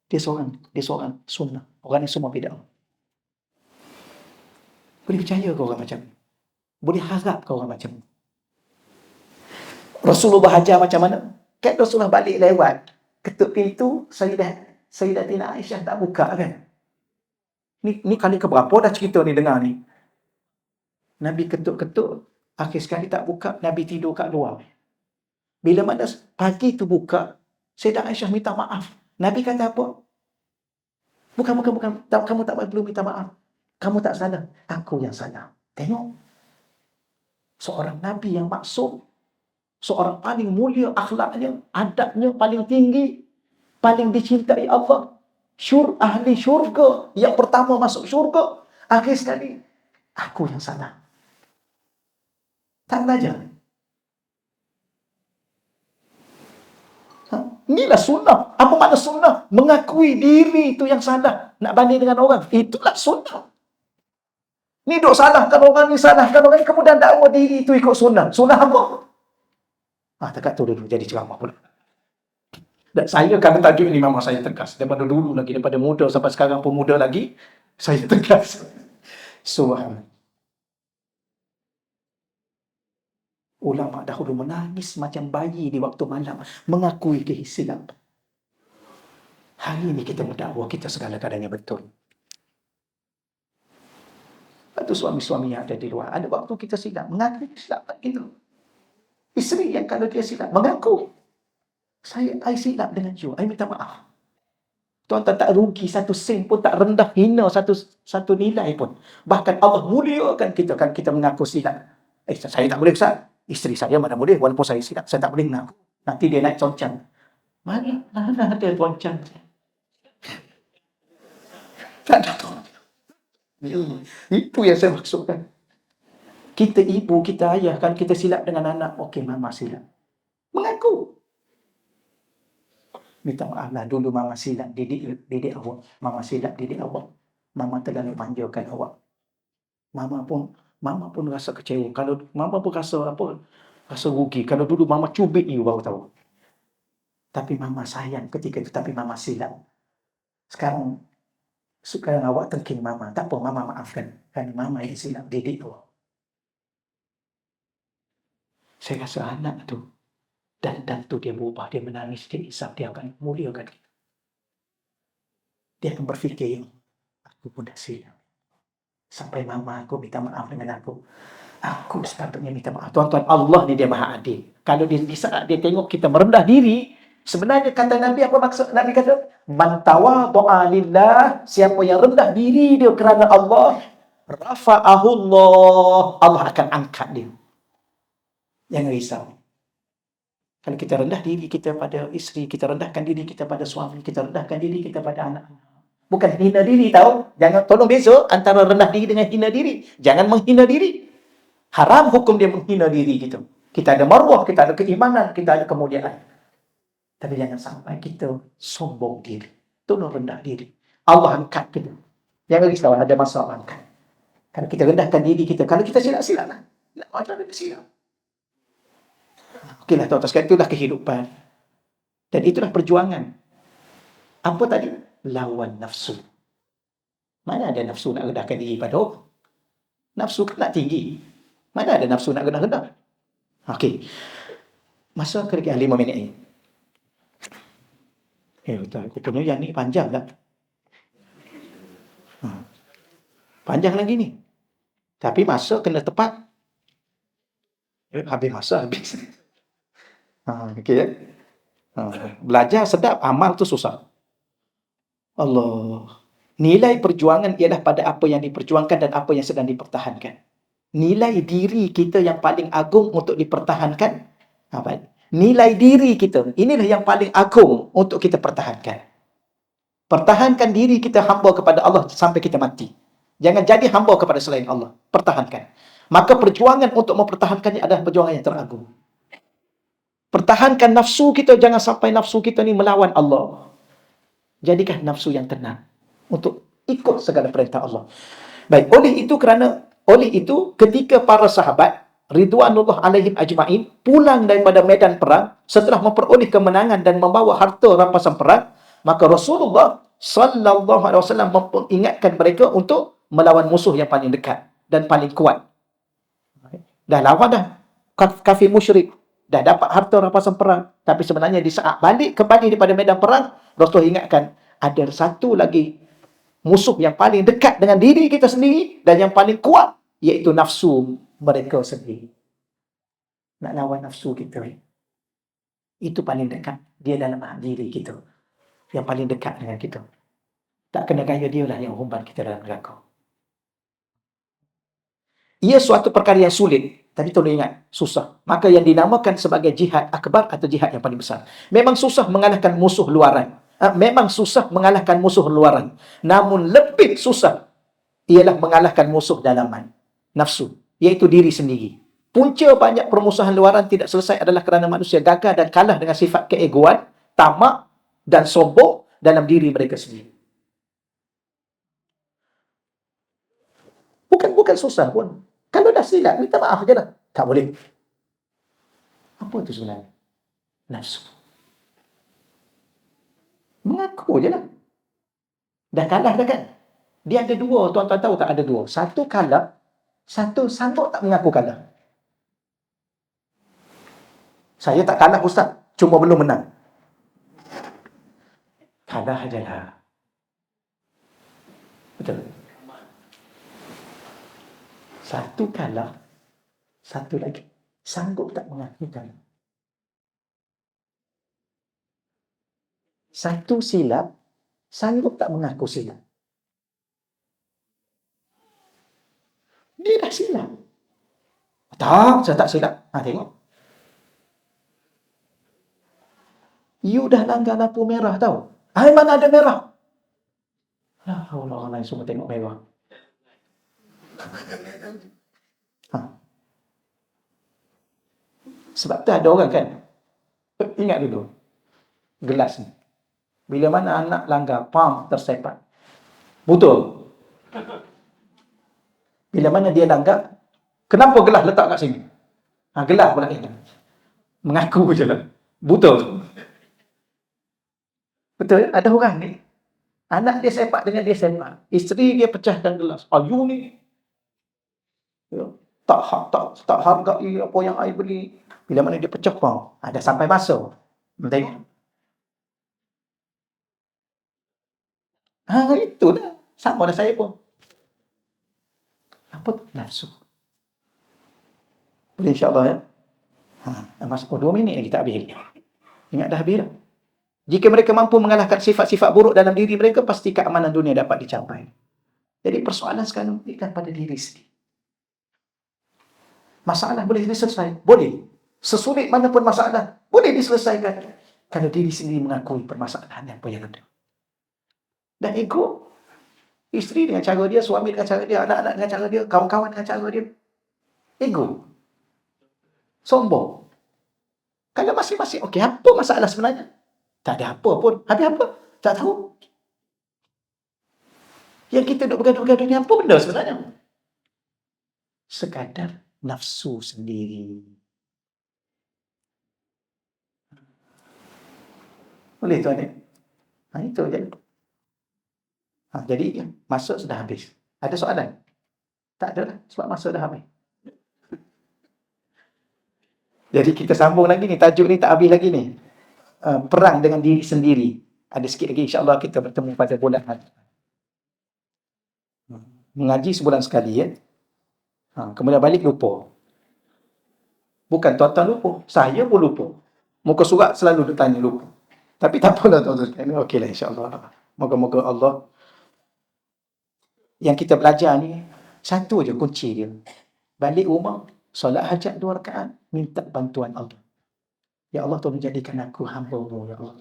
Dia seorang sunnah. Orang ni semua bid'ah. Boleh percaya ke orang macam ni? Boleh harap ke orang macam ni? Rasulullah ajar macam mana? Kan Rasulullah balik lewat, ketuk pintu, Sayyidatina Aisyah tak buka kan? Ni kali keberapa dah cerita ni dengar ni? Nabi ketuk-ketuk, akhir sekali tak buka, Nabi tidur kat luar. Bila mana pagi tu buka, Sayyidah Aisyah minta maaf. Nabi kata apa? Bukan. Kamu tak perlu minta maaf. Kamu tak salah. Aku yang salah. Tengok. Seorang Nabi yang maksum. Seorang paling mulia akhlaknya, adabnya paling tinggi, paling dicintai Allah. Ahli syurga. Yang pertama masuk syurga. Akhir sekali, aku yang salah. Tak belajar. Inilah sunnah. Apa makna sunnah? Mengakui diri itu yang salah. Nak banding dengan orang. Itulah sunnah. Ni duk salahkan orang ni, salahkan orang ni, kemudian dakwa diri itu ikut sunnah. Sunnah apa? Dekat tu dulu jadi ceramah pula. Dan saya kalau tajuk ni memang saya tegas. Daripada dulu lagi, daripada muda sampai sekarang pun muda lagi, saya tegas. Subhanallah. Ulama dahulu menangis macam bayi di waktu malam, mengakui kesilapan. Hari ini kita mendakwa kita segala-galanya betul. Itu suami-suami yang ada di luar, ada waktu kita silap, mengakui kesilapan kita. Isteri yang kalau dia silap, mengaku. I silap dengan you, I minta maaf. Tuan-tuan, tak rugi satu sen pun, tak rendah hina satu nilai pun. Bahkan Allah muliakan kita kan kita mengaku silap. Saya tak boleh, Ustaz. Isteri saya mana boleh, walaupun saya silap, saya tak boleh mengaku. Nanti dia naik concang. Mana ada concang? Tak ada tu. Itu yang saya maksudkan. Kita ibu, kita ayah, kan kita silap dengan anak. Okey, mama silap. Mengaku. Minta maaf lah, dulu mama silap didik awak. Mama silap didik awak. Mama terlalu manjakan awak. Mama pun rasa kecewa. Kalau mama pun rasa rugi. Kalau dulu mama cubit you baru tahu. Tapi mama sayang ketika itu, tapi mama silap. Sekarang awak tengking mama. Tak apa, mama maafkan. Kan mama yang silap didik awak. Saya rasa anak tu, dan tu dia berubah, dia menangis, dia isap, dia akan muliakan kita. Dia akan berfikir, aku pun dah silap. Sampai mama aku minta maaf dengan aku. Aku sepatutnya minta maaf. Tuan-tuan, Allah ni dia maha adil. Kalau di saat dia tengok kita merendah diri, sebenarnya kata Nabi, apa maksud Nabi kata? Man tawadha'a lillah, siapa yang rendah diri dia kerana Allah, rafa'ahu Allah, Allah akan angkat dia. Jangan risau. Kalau kita rendah diri kita pada isteri, kita rendahkan diri kita pada suami, kita rendahkan diri kita pada anak-anak. Bukan hina diri, tahu? Jangan, tolong beza antara rendah diri dengan hina diri. Jangan menghina diri. Haram hukum dia menghina diri kita. Kita ada maruah, kita ada keimanan, kita ada kemuliaan. Tapi jangan sampai kita sombong diri. Tolong rendah diri. Allah angkat kita. Jangan risau, ada masa Allah angkat. Kalau kita rendahkan diri kita, kalau kita silap-silap lah. Macam mana silap? Okeylah tuan-tuan sekalian, itulah kehidupan. Dan itulah perjuangan. Apa tadi? Lawan nafsu. Mana ada nafsu nak rendahkan diri pada orang? Nafsu kan nak tinggi. Mana ada nafsu nak rendah-rendah? Okey. Masa kira-kira 5 minit ni. Betul. Aku punya yang ni panjang tak? Panjang lagi ni. Tapi masa kena tepat. Habis masa, habis. Okey ya. Belajar sedap, amal tu susah. Allah. Nilai perjuangan ialah pada apa yang diperjuangkan dan apa yang sedang dipertahankan. Nilai diri kita yang paling agung untuk dipertahankan. Nilai diri kita, inilah yang paling agung untuk kita pertahankan. Pertahankan diri kita hamba kepada Allah sampai kita mati. Jangan jadi hamba kepada selain Allah. Pertahankan. Maka perjuangan untuk mempertahankannya adalah perjuangan yang teragung. Pertahankan nafsu kita, jangan sampai nafsu kita ni melawan Allah. Jadikan nafsu yang tenang untuk ikut segala perintah Allah. Baik, oleh itu ketika para sahabat ridwanullah alaihim ajma'in pulang daripada medan perang setelah memperoleh kemenangan dan membawa harta rampasan perang, maka Rasulullah sallallahu alaihi wasallam mengingatkan mereka untuk melawan musuh yang paling dekat dan paling kuat. Dah lawan dah kafir musyrik, dah dapat harta rampasan perang, tapi sebenarnya di saat balik kembali daripada medan perang, Rasul ingatkan ada satu lagi musuh yang paling dekat dengan diri kita sendiri dan yang paling kuat, iaitu nafsu mereka sendiri. Nak lawan nafsu kita, itu paling dekat. Dia dalam diri kita, yang paling dekat dengan kita. Tak kena gaya dia lah yang humban kita dalam neraka. Ia suatu perkara yang sulit, tapi tolong ingat, susah. Maka yang dinamakan sebagai jihad akbar atau jihad yang paling besar. Memang susah mengalahkan musuh luaran. Namun lebih susah ialah mengalahkan musuh dalaman, nafsu, iaitu diri sendiri. Punca banyak permusuhan luaran tidak selesai adalah kerana manusia gagal dan kalah dengan sifat keegoan, tamak dan sombong dalam diri mereka sendiri. Bukan susah pun. Kalau dah silap, minta maaf je lah. Tak boleh. Apa itu sebenarnya? Nafsu. Mengaku je lah. Dah kalah dah kan? Dia ada dua, tuan-tuan tahu tak ada dua. Satu kalah, satu sanggup tak mengaku kalah. Saya tak kalah Ustaz, cuma belum menang. Kalah je lah. Betul. Satu kalah, satu lagi sanggup tak mengaku kalah. Satu silap, sanggup tak mengaku silap. Dia dah silap. Tak, saya tak silap. Tengok. You dah langgar lampu merah tau. Mana ada merah? Allah lain semua tengok merah. Sebab tu ada orang kan, ingat dulu, gelas ni. Bila mana anak langgar, pam, tersepak. Betul. Bila mana dia langgar, kenapa gelas letak kat sini? Gelas pula ini. Mengaku je lah. Betul. Betul, ada orang ni, anak dia sepak dengan dia sepak. Isteri dia pecahkan gelas. You ni, ya, tak hargai apa yang I beli. Bila mana dia pecah pau, dah sampai masa. Tengok. Itulah. Sama dah saya pun. Apa tu? Nafsu. Boleh insyaAllah ya? Masuk 2 minit lagi tak habis. Ingat dah habis dah. Jika mereka mampu mengalahkan sifat-sifat buruk dalam diri mereka, pasti keamanan dunia dapat dicapai. Jadi persoalan sekarang bukan pada diri sendiri. Masalah boleh diselesaikan? Boleh. Sesulit manapun masalah, boleh diselesaikan. Kalau diri sendiri mengakui permasalahan apa yang ada. Dan ego, isteri dengan cara dia, suami dengan cara dia, anak-anak dengan cara dia, kawan-kawan dengan cara dia. Ego. Sombong. Kalau masing-masing, okey, apa masalah sebenarnya? Tak ada apa pun. Habis apa? Tak tahu. Yang kita duk bergaduh-gaduh ni apa benda sebenarnya? Sekadar nafsu sendiri. Boleh tuan ni? Itu je. Jadi masa sudah habis. Ada soalan? Tak ada lah, sebab masa dah habis. Jadi kita sambung lagi ni, tajuk ni tak habis lagi ni. Perang dengan diri sendiri. Ada sikit lagi, insyaAllah kita bertemu pada bulan hari. Mengaji sebulan sekali ya. Kemudian balik lupa. Bukan tuan-tuan lupa, saya pun lupa. Muka surat selalu ditanya lupa. Tapi tak apalah tuan-tuan sekalian. Okeylah insyaAllah. Moga-moga Allah. Yang kita belajar ni, satu je kunci dia. Balik rumah, solat hajat 2 rakaat, minta bantuan Allah. Ya Allah, tolong jadikan aku hamba-Mu, ya Allah.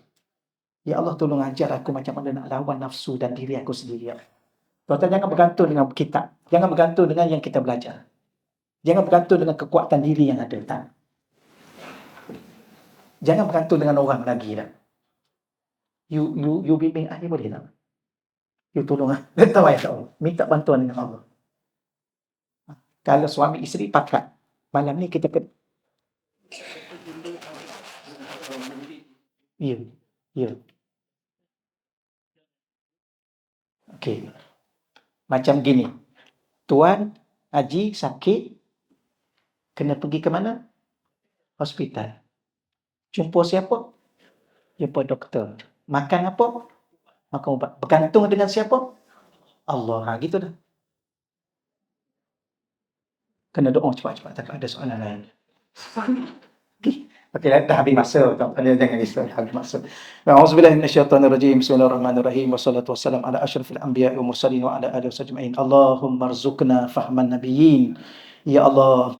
Ya Allah, tolong ajar aku macam mana nak lawan nafsu dan diri aku sendiri, ya Allah. Tuan-tuan jangan bergantung dengan kitab. Jangan bergantung dengan yang kita belajar. Jangan bergantung dengan kekuatan diri yang ada. Tak. Jangan bergantung dengan orang lagi lah. You bimbing I boleh tak? You tolong lah. Tahu ayat Allah. Minta bantuan dengan Allah. Kalau suami isteri pakat. Malam ni kita Ya. Okey. Macam gini. Tuan Haji sakit, kena pergi ke mana? Hospital. Jumpa siapa? Jumpa doktor. Makan apa? Makan ubat. Bergantung dengan siapa? Allah. Gitu dah. Kena doa cepat-cepat. Tak ada soalan lain. Okey, dah habis masa. Jangan risau, habis masa. A'udzubillahi minasyaitonirrajim. Bismillahirrahmanirrahim. Wassalatu wassalamu ala asyrafil anbiya'i wal mursalin wa ala alihi wasajmain. Allahumma rzuqna fahman nabiyyin. Ya Allah,